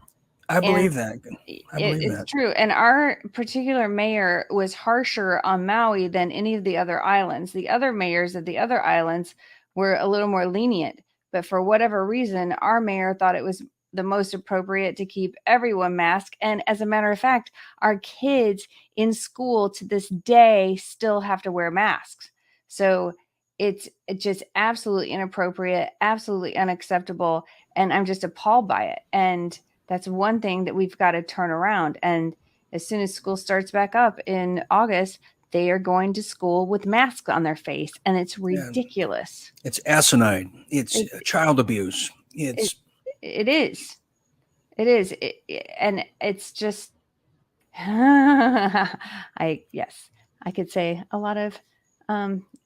Speaker 1: I believe that.
Speaker 2: It's true. And our particular mayor was harsher on Maui than any of the other islands. The other mayors of the other islands were a little more lenient. But for whatever reason, our mayor thought it was the most appropriate to keep everyone masked. And as a matter of fact, our kids in school to this day still have to wear masks. So it's just absolutely inappropriate, absolutely unacceptable. And I'm just appalled by it. And that's one thing that we've got to turn around. And as soon as school starts back up in August, they are going to school with masks on their face. And it's ridiculous.
Speaker 1: Yeah. It's asinine. It's child abuse. It
Speaker 2: is. And it's just, I could say a lot of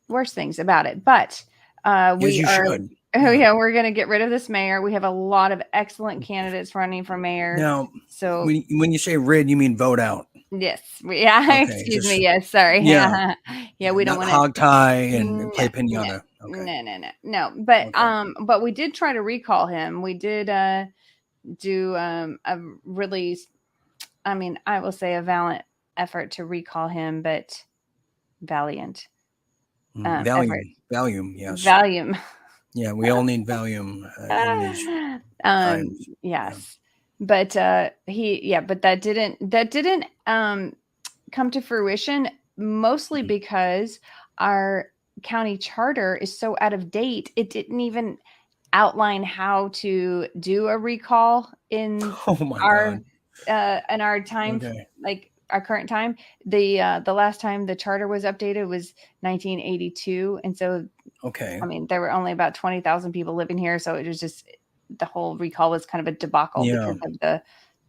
Speaker 2: worse things about it, but
Speaker 1: should.
Speaker 2: Oh yeah, we're going to get rid of this mayor. We have a lot of excellent candidates running for mayor.
Speaker 1: Now, so when you say rid, you mean vote out?
Speaker 2: Yes. Yeah. Okay, excuse me. Yes. Sorry.
Speaker 1: Yeah.
Speaker 2: Yeah. We don't want to
Speaker 1: hog tie and play pinata.
Speaker 2: No. But but we did try to recall him. We did do a really, I will say a valiant effort to recall him, but valiant.
Speaker 1: Valium. Yes.
Speaker 2: Valium.
Speaker 1: Yeah, we all need Valium in these times.
Speaker 2: Yes, but but that didn't come to fruition, mostly because our county charter is so out of date. It didn't even outline how to do a recall in our time, like our current time. The last time the charter was updated was 1982, and so there were only about 20,000 people living here, so it was just the whole recall was kind of a debacle because of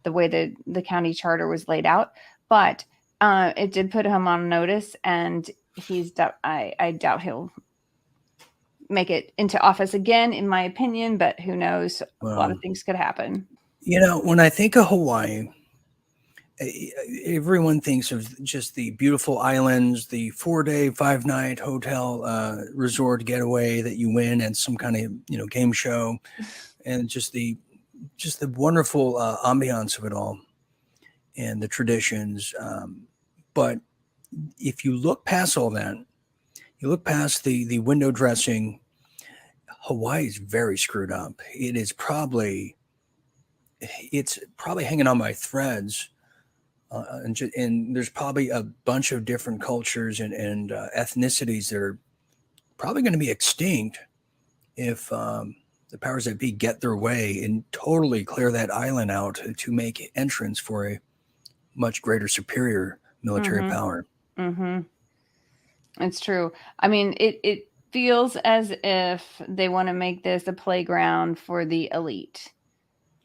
Speaker 2: the way the county charter was laid out. But it did put him on notice, and I doubt he'll make it into office again, in my opinion. But who knows? A lot of things could happen.
Speaker 1: When I think of Hawaii, everyone thinks of just the beautiful islands, the 4-day, 5-night hotel resort getaway that you win at some kind of game show, and just the wonderful ambiance of it all and the traditions. But if you look past all that, you look past the window dressing, Hawaii is very screwed up. It's probably hanging on by threads. And there's probably a bunch of different cultures and ethnicities that are probably going to be extinct if the powers that be get their way and totally clear that island out to make entrance for a much greater, superior military power.
Speaker 2: Mm-hmm. It's true. It feels as if they want to make this a playground for the elite.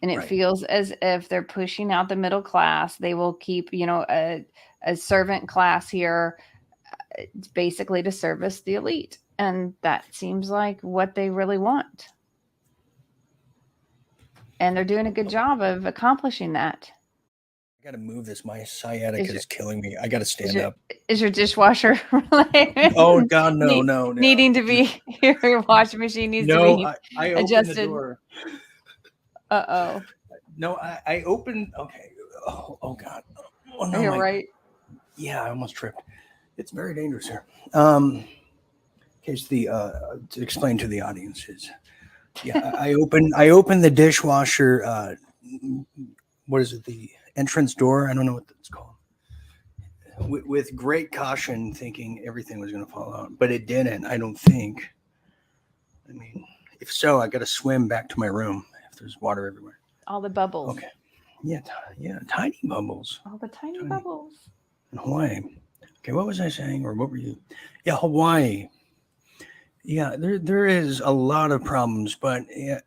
Speaker 2: And it feels as if they're pushing out the middle class. They will keep, a servant class here, basically to service the elite. And that seems like what they really want. And they're doing a good job of accomplishing that.
Speaker 1: I got to move this. My sciatica is killing me. I got to stand up.
Speaker 2: Is your dishwasher
Speaker 1: Oh, God, no.
Speaker 2: Needing to be, your washing machine needs to be
Speaker 1: I
Speaker 2: adjusted.
Speaker 1: Opened the door.
Speaker 2: Uh-oh.
Speaker 1: No, I opened. Okay. Oh God. Oh, no,
Speaker 2: you're right.
Speaker 1: Yeah, I almost tripped. It's very dangerous here. In case to explain to the audience is, I opened the dishwasher. What is it? The entrance door. I don't know what it's called. With great caution, thinking everything was going to fall out, but it didn't. I don't think. If so, I got to swim back to my room. There's water everywhere.
Speaker 2: All the bubbles.
Speaker 1: Okay. Yeah, tiny bubbles.
Speaker 2: All the tiny bubbles.
Speaker 1: In Hawaii. Okay, what was I saying? Or what were you? Yeah, Hawaii. Yeah, there is a lot of problems,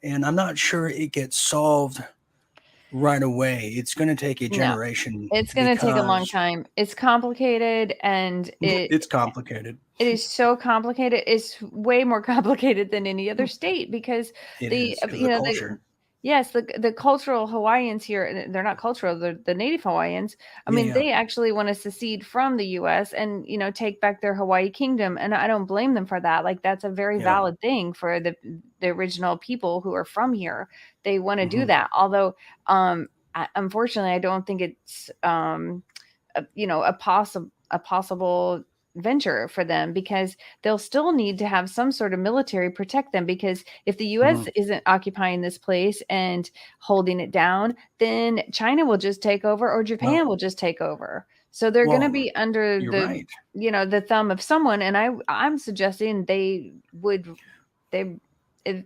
Speaker 1: and I'm not sure it gets solved right away. It's going to take a generation.
Speaker 2: No, it's going to take a long time. It's complicated, and
Speaker 1: it's complicated.
Speaker 2: It is so complicated. It's way more complicated than any other state because
Speaker 1: the culture.
Speaker 2: Yes, the cultural Hawaiians here, they're not cultural, they're the native Hawaiians. I mean, they actually want to secede from the US and, take back their Hawaii kingdom. And I don't blame them for that. Like, that's a very valid thing for the original people who are from here. They want to do that. Although, unfortunately, I don't think it's, a possible venture for them, because they'll still need to have some sort of military protect them, because if the US isn't occupying this place and holding it down, then China will just take over, or Japan will just take over. So they're going to be under the the thumb of someone. And I'm suggesting it'd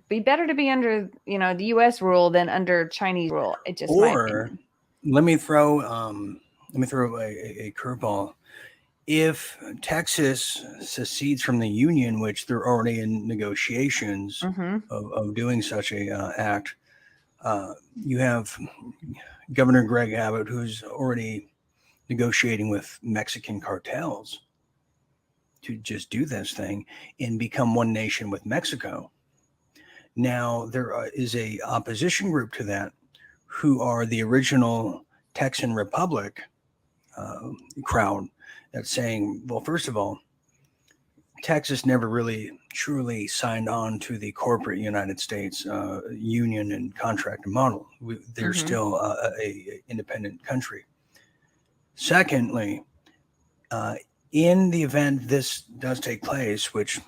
Speaker 2: be better to be under the US rule than under Chinese rule. It's just my opinion.
Speaker 1: Let me throw a curveball. If Texas secedes from the Union, which they're already in negotiations of doing such a act, you have Governor Greg Abbott, who's already negotiating with Mexican cartels to just do this thing and become one nation with Mexico. Now, there is a opposition group to that, who are the original Texan Republic crowd, that's saying, well, first of all, Texas never really truly signed on to the corporate United States union and contract model. They're still a independent country. Secondly, in the event this does take place, which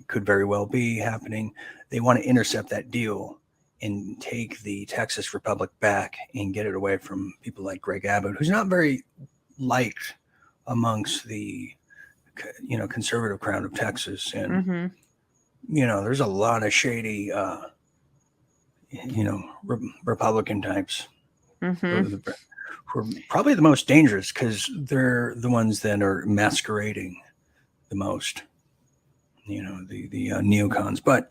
Speaker 1: could very well be happening, they want to intercept that deal and take the Texas Republic back and get it away from people like Greg Abbott, who's not very liked amongst the conservative crowd of Texas. And there's a lot of shady Republican types who are probably the most dangerous, because they're the ones that are masquerading the most, the neocons. But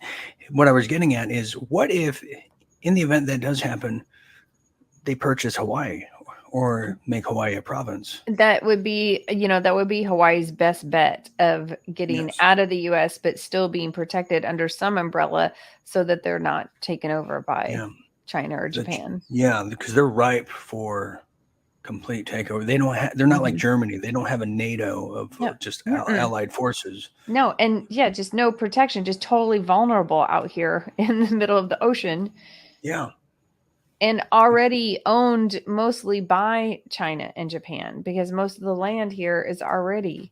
Speaker 1: what I was getting at is, what if in the event that does happen, they purchase Hawaii or make Hawaii a province?
Speaker 2: That would be Hawaii's best bet of getting out of the US, but still being protected under some umbrella, so that they're not taken over by China or Japan.
Speaker 1: Because they're ripe for complete takeover. They're not like Germany. They don't have a NATO of just allied forces.
Speaker 2: No. And just no protection, just totally vulnerable out here in the middle of the ocean.
Speaker 1: Yeah.
Speaker 2: And already owned mostly by China and Japan, because most of the land here is already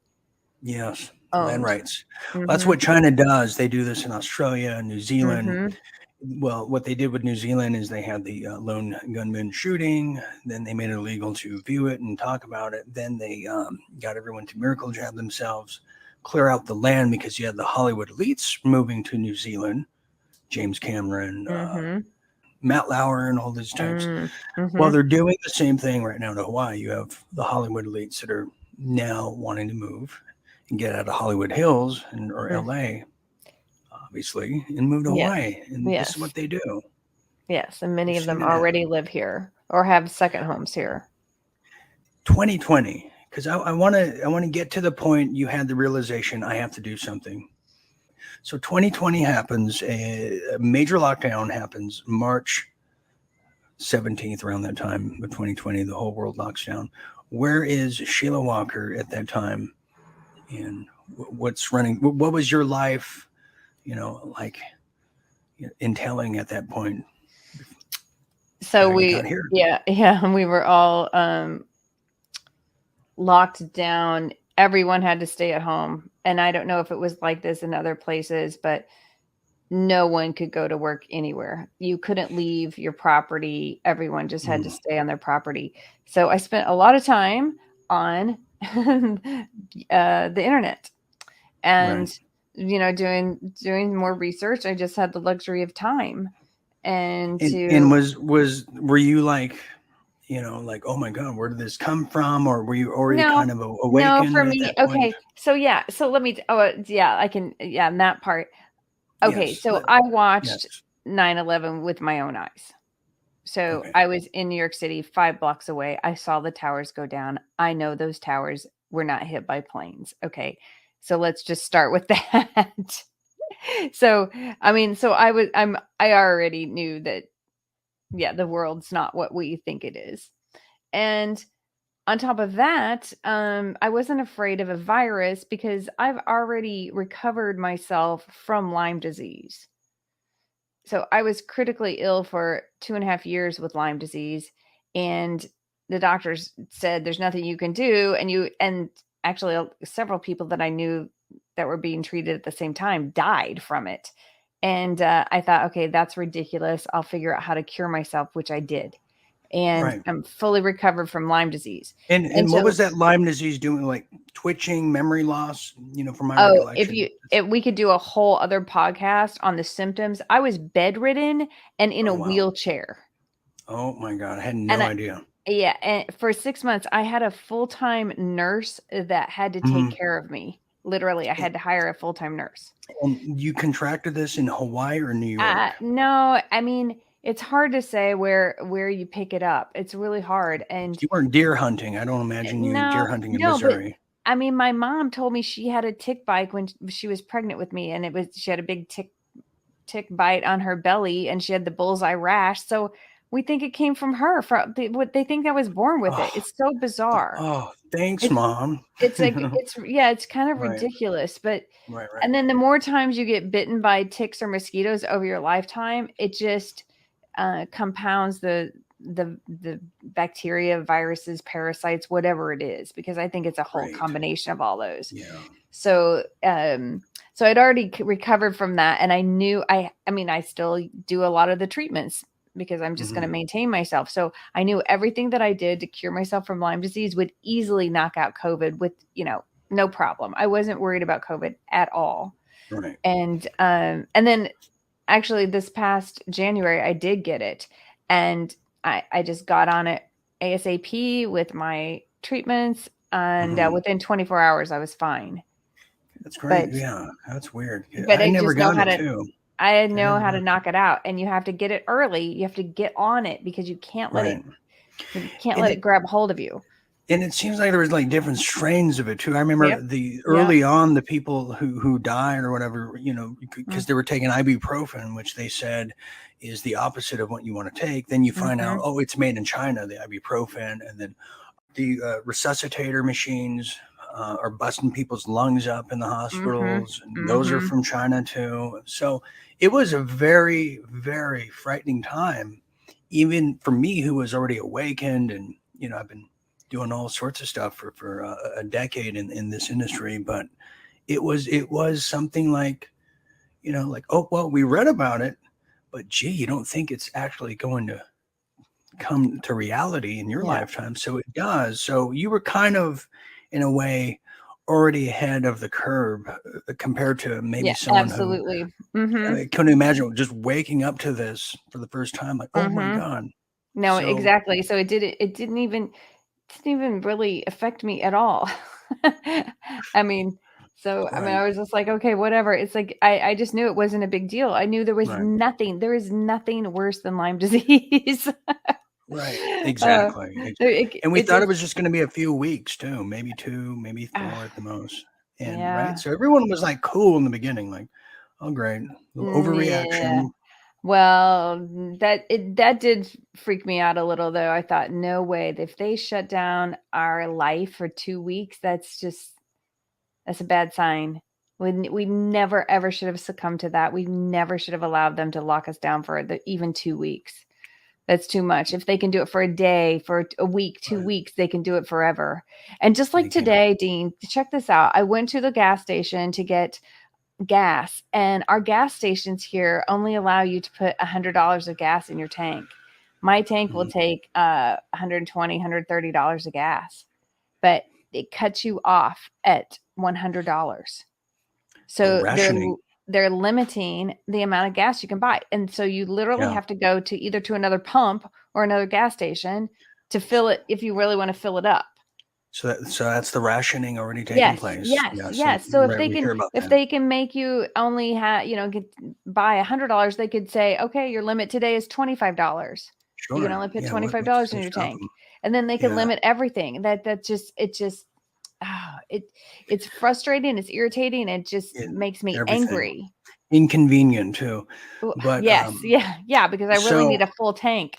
Speaker 1: owned. Land rights. Well, that's what China does. They do this in Australia and New Zealand. Well, what they did with New Zealand is they had the lone gunman shooting. Then they made it illegal to view it and talk about it. Then they got everyone to miracle jab themselves, clear out the land, because you had the Hollywood elites moving to New Zealand, James Cameron, Matt Lauer, and all these types. Well, they're doing the same thing right now to Hawaii. You have the Hollywood elites that are now wanting to move and get out of Hollywood Hills or LA, obviously, and move to Hawaii. And this is what they do.
Speaker 2: Yes, and many of them already live here or have second homes here.
Speaker 1: 2020, because I want to get to the point you had the realization, I have to do something. So 2020 happens, a major lockdown happens, March 17th, around that time of 2020, the whole world locks down. Where is Sheila Walker at that time? And what's running? What was your life, entailing at that point?
Speaker 2: So we were all locked down. Everyone had to stay at home. And I don't know if it was like this in other places, but no one could go to work anywhere. You couldn't leave your property. Everyone just had to stay on their property. So I spent a lot of time on the internet and, doing more research. I just had the luxury of time. And
Speaker 1: were you like, oh my God, where did this come from? Or were you already kind of awakened?
Speaker 2: No, for me. Okay. So let me, I can, in that part. Okay. So I watched 9/11 with my own eyes. So I was in New York City, 5 blocks away. I saw the towers go down. I know those towers were not hit by planes. Okay. So let's just start with that. So, I already knew that the world's not what we think it is. And on top of that, I wasn't afraid of a virus because I've already recovered myself from Lyme disease. So I was critically ill for 2.5 years with Lyme disease, and the doctors said there's nothing you can do. And actually several people that I knew that were being treated at the same time died from it. And I thought, okay, that's ridiculous. I'll figure out how to cure myself, which I did. And I'm fully recovered from Lyme disease.
Speaker 1: And what was that Lyme disease doing? Like twitching, memory loss, from my recollection.
Speaker 2: If we could do a whole other podcast on the symptoms. I was bedridden and in a wheelchair.
Speaker 1: Oh my God. I had no idea.
Speaker 2: Yeah. And for 6 months, I had a full-time nurse that had to take care of me. Literally, I had to hire a full-time nurse.
Speaker 1: And you contracted this in Hawaii or New York?
Speaker 2: No, I mean, it's hard to say where you pick it up. It's really hard. And
Speaker 1: you weren't deer hunting. I don't imagine you deer hunting in Missouri.
Speaker 2: But, I mean, my mom told me she had a tick bite when she was pregnant with me, and she had a big tick bite on her belly, and she had the bullseye rash. So we think it came from her. They think I was born with it. It's so bizarre.
Speaker 1: Oh, thanks, Mom.
Speaker 2: It's like it's kind of ridiculous. But and then the more times you get bitten by ticks or mosquitoes over your lifetime, it just compounds the bacteria, viruses, parasites, whatever it is, because I think it's a whole combination of all those.
Speaker 1: Yeah.
Speaker 2: So I'd already recovered from that, and I knew I still do a lot of the treatments because I'm just going to maintain myself. So I knew everything that I did to cure myself from Lyme disease would easily knock out COVID with, no problem. I wasn't worried about COVID at all.
Speaker 1: Right.
Speaker 2: And then actually this past January, I did get it, and I just got on it ASAP with my treatments, and within 24 hours, I was fine.
Speaker 1: That's great. Yeah, that's weird.
Speaker 2: But
Speaker 1: I never got it too.
Speaker 2: I know how to knock it out, and you have to get it early. You have to get on it because you can't let it grab hold of you.
Speaker 1: And it seems like there was like different strains of it too. I remember early on the people who died or whatever, because they were taking ibuprofen, which they said is the opposite of what you want to take. Then you find out, oh, it's made in China, the ibuprofen, and then the resuscitator machines are busting people's lungs up in the hospitals, and those are from China too. So it was a very, very frightening time, even for me, who was already awakened, and I've been doing all sorts of stuff for a decade in this industry. But it was something like, oh, well, we read about it, but gee, you don't think it's actually going to come to reality in your lifetime. So it does. So you were kind of, in a way, already ahead of the curve compared to maybe someone
Speaker 2: absolutely.
Speaker 1: I couldn't imagine just waking up to this for the first time, like, oh my God.
Speaker 2: No, exactly. So it didn't even really affect me at all. I mean, I was just like, okay, whatever. It's like, I just knew it wasn't a big deal. I knew there is nothing worse than Lyme disease.
Speaker 1: Right. Exactly. And we thought it was just going to be a few weeks too, maybe 2, maybe 4 at the most. And so everyone was like cool in the beginning, like, oh, great, overreaction. Yeah.
Speaker 2: Well, that did freak me out a little, though. I thought, no way. If they shut down our life for 2 weeks, that's a bad sign. We never, ever should have succumbed to that. We never should have allowed them to lock us down for even 2 weeks. That's too much. If they can do it for a day, for a week, 2 weeks, they can do it forever. And just like today, Dean, check this out. I went to the gas station to get gas, and our gas stations here only allow you to put $100 of gas in your tank. My tank will take $120, $130 of gas, but it cuts you off at $100. So they're limiting the amount of gas you can buy. And so you literally have to go to either to another pump or another gas station to fill it if you really want to fill it up.
Speaker 1: So that's the rationing already taking place.
Speaker 2: Yes. So if they can make you only buy $100, they could say, okay, your limit today is $25. Sure. You can only put $25 in your tank. And then they can limit everything. It's frustrating. It's irritating. It just makes me angry.
Speaker 1: inconvenient too. But
Speaker 2: yes, yeah, because I really need a full tank.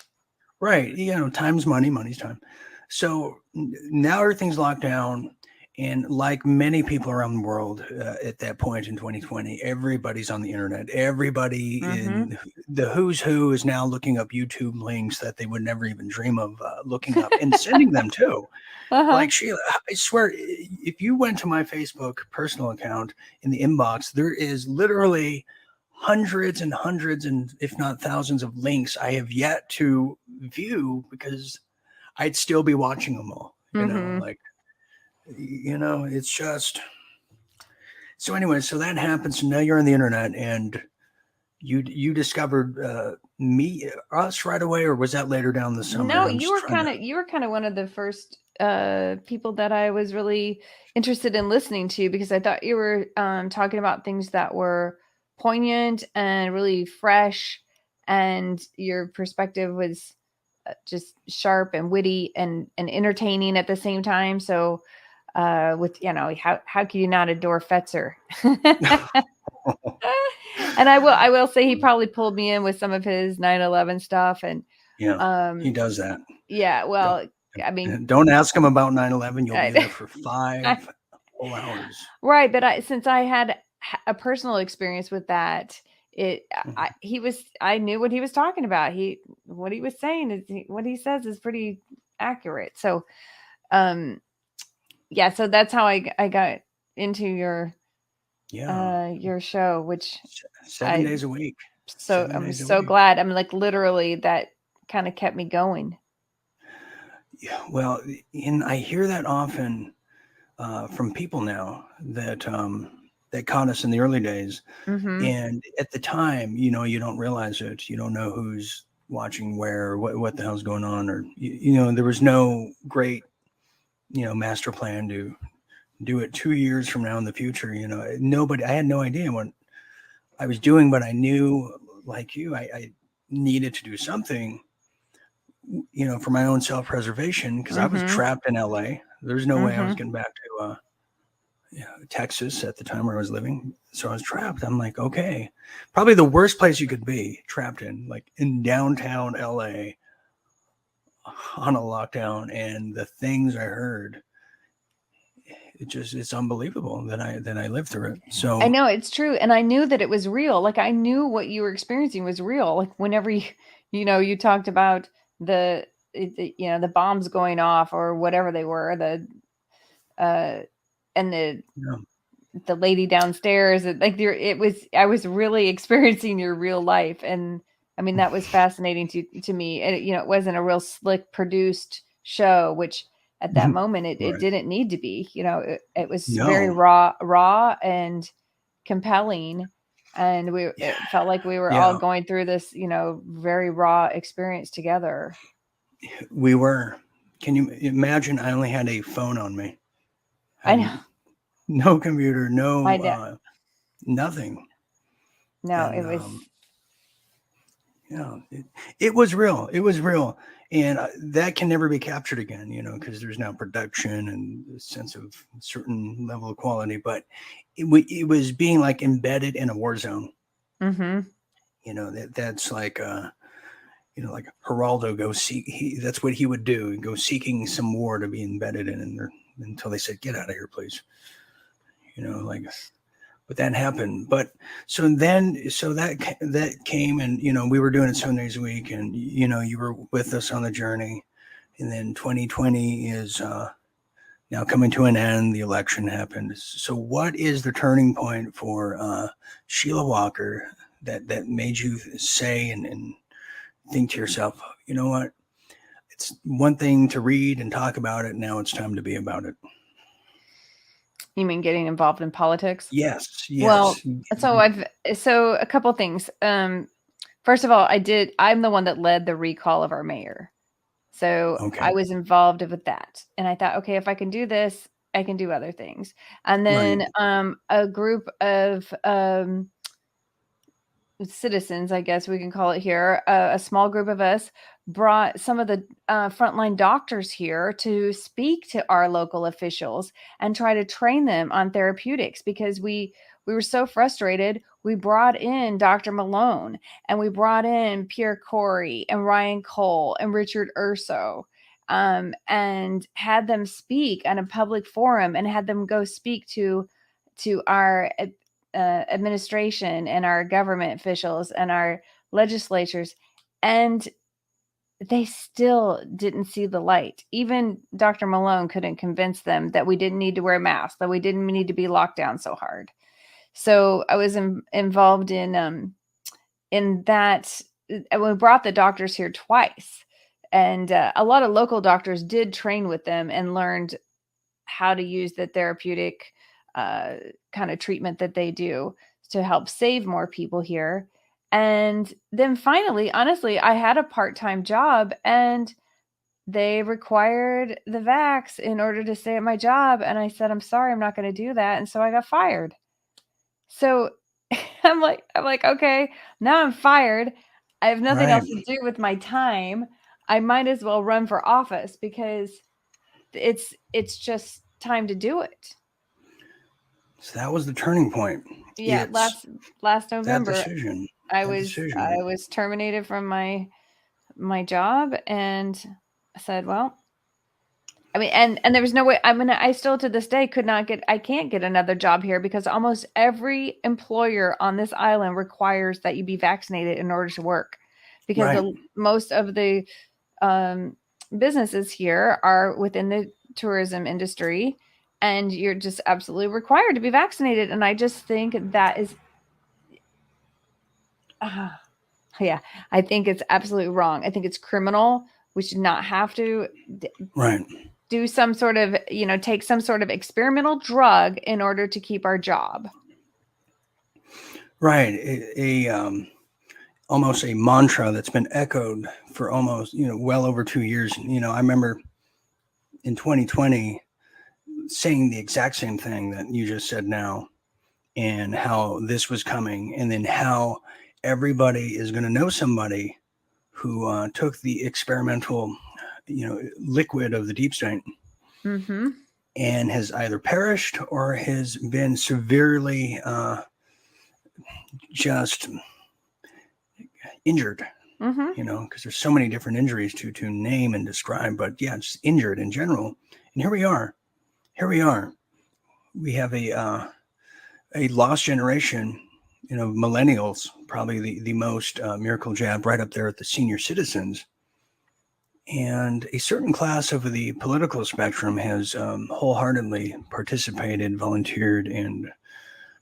Speaker 1: Right, time's money, money's time. So now everything's locked down, and like many people around the world at that point in 2020, everybody's on the internet. Everybody in the who's who is now looking up YouTube links that they would never even dream of looking up and sending them too. Like Sheila, I swear, if you went to my Facebook personal account in the inbox, there is literally hundreds and hundreds and if not thousands of links I have yet to view because I'd still be watching them all, it's just so anyway. So that happens. So now you're on the internet and you discovered us right away, or was that later down the summer?
Speaker 2: No, you were kind of one of the first people that I was really interested in listening to, because I thought you were talking about things that were poignant and really fresh, and your perspective was just sharp and witty and entertaining at the same time. So with how can you not adore Fetzer? And I will say he probably pulled me in with some of his 9/11 stuff, and
Speaker 1: he does that.
Speaker 2: Yeah, well, I mean,
Speaker 1: don't ask him about 9/11. You'll be there for 5 whole hours.
Speaker 2: Right, but since I had a personal experience with that, I knew what he was talking about. What he was saying is what he says is pretty accurate. So, yeah, so that's how I got into your show, which
Speaker 1: 7 days a week.
Speaker 2: So I'm so glad. I'm like, literally, that kind of kept me going.
Speaker 1: Yeah, well, and I hear that often from people now that caught us in the early days. And at the time, you don't realize it. You don't know who's watching where, what the hell's going on, or there was no great master plan to do it 2 years from now in the future. I had no idea what I was doing, but I knew, like you, I needed to do something, for my own self-preservation, because I was trapped in LA. There's no way I was getting back to Texas at the time where I was living. So I was trapped. I'm like, okay, probably the worst place you could be trapped in, like in downtown LA on a lockdown. And the things I heard, it's unbelievable that I lived through it. So
Speaker 2: I know it's true. And I knew that it was real. Like, I knew what you were experiencing was real. Like, whenever you talked about the bombs going off or whatever they were, and the lady downstairs, I was really experiencing your real life. And I mean, that was fascinating to me. And it wasn't a real slick produced show, which at that moment it didn't need to be. It was very raw and compelling, and it felt like we were all going through this very raw experience together.
Speaker 1: We were. Can you imagine? I only had a phone on me.
Speaker 2: I know.
Speaker 1: No computer, no nothing.
Speaker 2: No, and, it was
Speaker 1: it was real. It was real. And that can never be captured again, because there's now production and a sense of certain level of quality. But it was being like embedded in a war zone. That's like, like Geraldo go seek. That's what he would do. Go seeking some war to be embedded in, until they said, "Get out of here, please." But that happened. But so that came, and we were doing it 7 days a week, and you were with us on the journey. And then 2020 is now coming to an end. The election happened. So what is the turning point for Sheila Walker that made you say and think to yourself, you know what? It's one thing to read and talk about it. Now it's time to be about it.
Speaker 2: You mean getting involved in politics?
Speaker 1: Yes.
Speaker 2: Well, so a couple things. First of all, I'm the one that led the recall of our mayor. So I was involved with that. And I thought, okay, if I can do this, I can do other things. And then a group of citizens, I guess we can call it here, a small group of us brought some of the frontline doctors here to speak to our local officials and try to train them on therapeutics, because we were so frustrated. we brought in Dr. Malone, and we brought in Pierre Corey and Ryan Cole and Richard Urso, and had them speak on a public forum, and had them go speak to our administration and our government officials and our legislatures, and they still didn't see the light. Even Dr. Malone couldn't convince them that we didn't need to wear masks, that we didn't need to be locked down so hard. So I was involved in that. We brought the doctors here twice, and a lot of local doctors did train with them and learned how to use the therapeutic kind of treatment that they do to help save more people here. And then finally, honestly, I had a part-time job, and they required the vax in order to stay at my job. And I said, I'm sorry, I'm not going to do that. And so I got fired. So I'm like, okay, now I'm fired. I have nothing else to do with my time. I might as well run for office, because it's just time to do it.
Speaker 1: So that was the turning point.
Speaker 2: Yeah, last November.
Speaker 1: That decision.
Speaker 2: I was terminated from my job, and I said, well, I mean, and there was no way. I still to this day can't get another job here, because almost every employer on this island requires that you be vaccinated in order to work, because most of the businesses here are within the tourism industry, and you're just absolutely required to be vaccinated. And I just think that is, I think it's absolutely wrong. I think it's criminal. We should not have to do some sort of, take some sort of experimental drug in order to keep our job.
Speaker 1: Right. Almost a mantra that's been echoed for almost, well over 2 years. I remember in 2020 saying the exact same thing that you just said now, and how this was coming, and then how everybody is going to know somebody who took the experimental, liquid of the deep state, and has either perished or has been severely just injured, because there's so many different injuries to name and describe, but just injured in general. And here we are. We have a lost generation, millennials, probably the most miracle jab, right up there at the senior citizens. And a certain class of the political spectrum has wholeheartedly participated, volunteered, and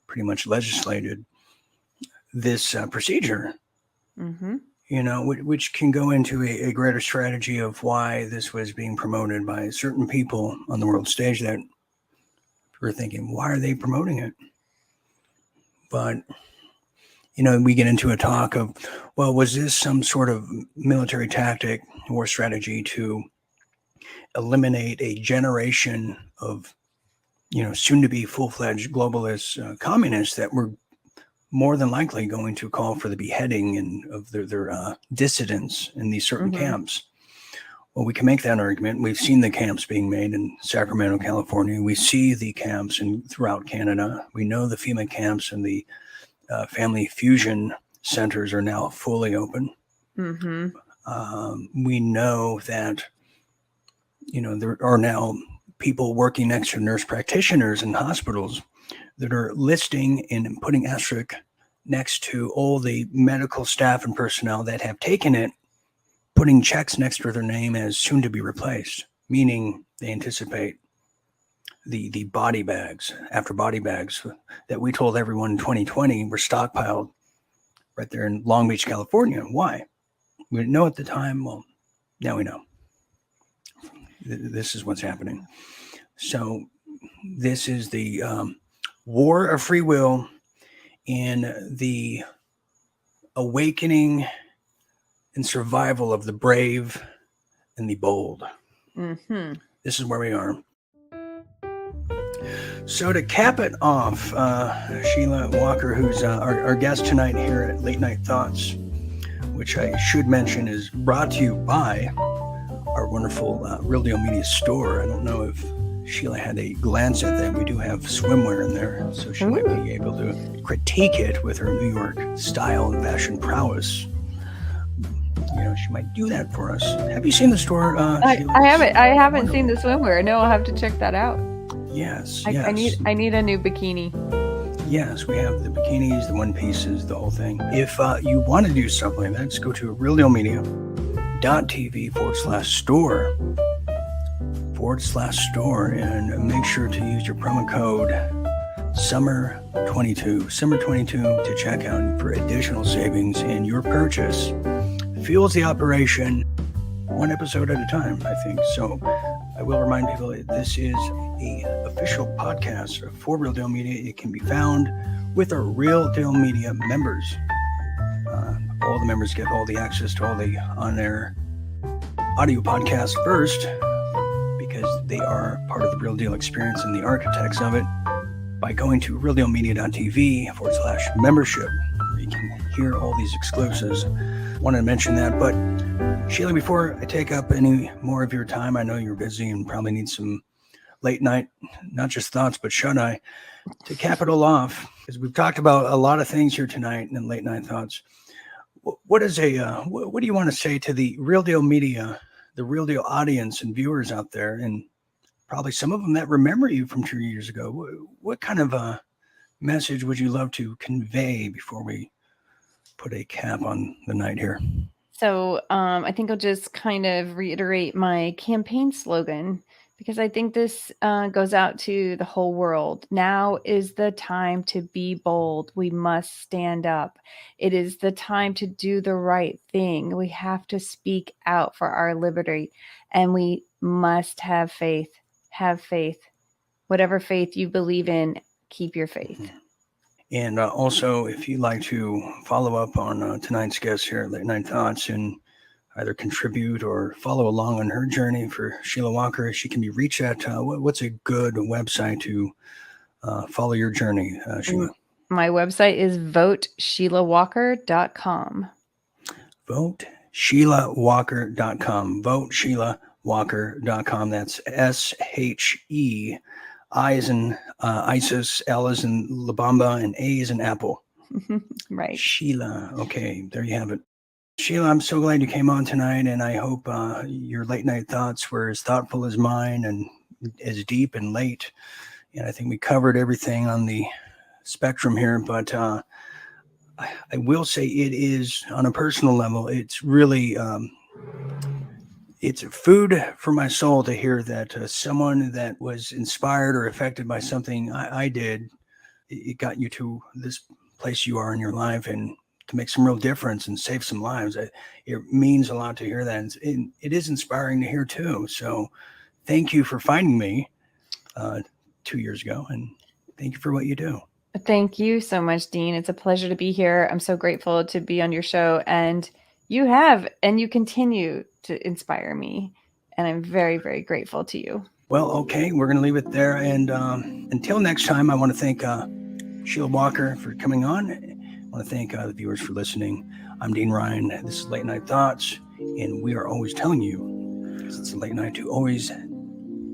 Speaker 1: pretty much legislated this procedure, which can go into a greater strategy of why this was being promoted by certain people on the world stage that we're thinking, why are they promoting it? But, we get into a talk of, well, was this some sort of military tactic or strategy to eliminate a generation of, soon to be full-fledged globalist communists that were more than likely going to call for the beheading of their dissidents in these certain camps? Well, we can make that argument. We've seen the camps being made in Sacramento, California. We see the camps throughout Canada. We know the FEMA camps and the family fusion centers are now fully open. We know that, there are now people working next to nurse practitioners in hospitals that are listing and putting asterisk next to all the medical staff and personnel that have taken it, putting checks next to their name as soon to be replaced, meaning they anticipate the body bags after body bags that we told everyone in 2020 were stockpiled right there in Long Beach, California. Why? We didn't know at the time. Well, now we know. This is what's happening. So this is the war of free will and the awakening and survival of the brave and the bold. This is where we are. So to cap it off, Sheila Walker, who's our guest tonight here at Late Night Thoughts, which I should mention is brought to you by our wonderful Real Deal Media store. I don't know if Sheila had a glance at that. We do have swimwear in there, so she might be able to critique it with her New York style and fashion prowess. She might do that for us. Have you seen the store, Sheila?
Speaker 2: I haven't seen the swimwear. No, I'll have to check that out.
Speaker 1: Yes.
Speaker 2: I need a new bikini.
Speaker 1: Yes, we have the bikinis, the one pieces, the whole thing. If you want to do something like that, just go to realdealmedia.tv/store and make sure to use your promo code SUMMER22 to check out for additional savings, and your purchase fuels the operation one episode at a time, I think. So I will remind people that this is a official podcast for Real Deal Media. It can be found with our Real Deal Media members. All the members get all the access to all the on-air audio podcasts first, because they are part of the Real Deal experience and the architects of it, by going to realdealmedia.tv/membership, where you can hear all these exclusives. Wanted to mention that. But Sheila, before I take up any more of your time, I know you're busy and probably need some late night, not just thoughts, but shut-eye, to cap it all off, because we've talked about a lot of things here tonight in late night thoughts. What do you want to say to the Real Deal Media, the Real Deal audience and viewers out there, and probably some of them that remember you from 2 years ago? What kind of a message would you love to convey before we put a cap on the night here?
Speaker 2: So I think I'll just kind of reiterate my campaign slogan, because I think this goes out to the whole world. Now is the time to be bold. We must stand up. It is the time to do the right thing. We have to speak out for our liberty, and we must have faith. Have faith. Whatever faith you believe in, keep your faith.
Speaker 1: And also, if you'd like to follow up on tonight's guest here at Late Night Thoughts and either contribute or follow along on her journey for Sheila Walker, she can be reached at what's a good website to follow your journey, Sheila?
Speaker 2: My website is votesheilawalker.com.
Speaker 1: VoteSheilaWalker.com. VoteSheilaWalker.com. That's SHE. I as in Isis, L as in La Bamba, and A as in Apple.
Speaker 2: Right.
Speaker 1: Sheila. Okay, there you have it. Sheila, I'm so glad you came on tonight, and I hope your late night thoughts were as thoughtful as mine and as deep and late. And I think we covered everything on the spectrum here, but I will say it is, on a personal level, it's really it's food for my soul to hear that someone that was inspired or affected by something I did, it got you to this place you are in your life, and to make some real difference and save some lives. It means a lot to hear that. And it is inspiring to hear too. So thank you for finding me 2 years ago, and thank you for what you do.
Speaker 2: Thank you so much, Dean. It's a pleasure to be here. I'm so grateful to be on your show, and you have, and you continue to inspire me. And I'm very, very grateful to you.
Speaker 1: Well, okay, we're going to leave it there. And until next time, I want to thank Sheila Walker for coming on. I want to thank the viewers for listening. I'm Dean Ryan. This is Late Night Thoughts, and we are always telling you, because it's a late night, to always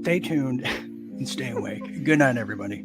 Speaker 1: stay tuned and stay awake. Good night, everybody.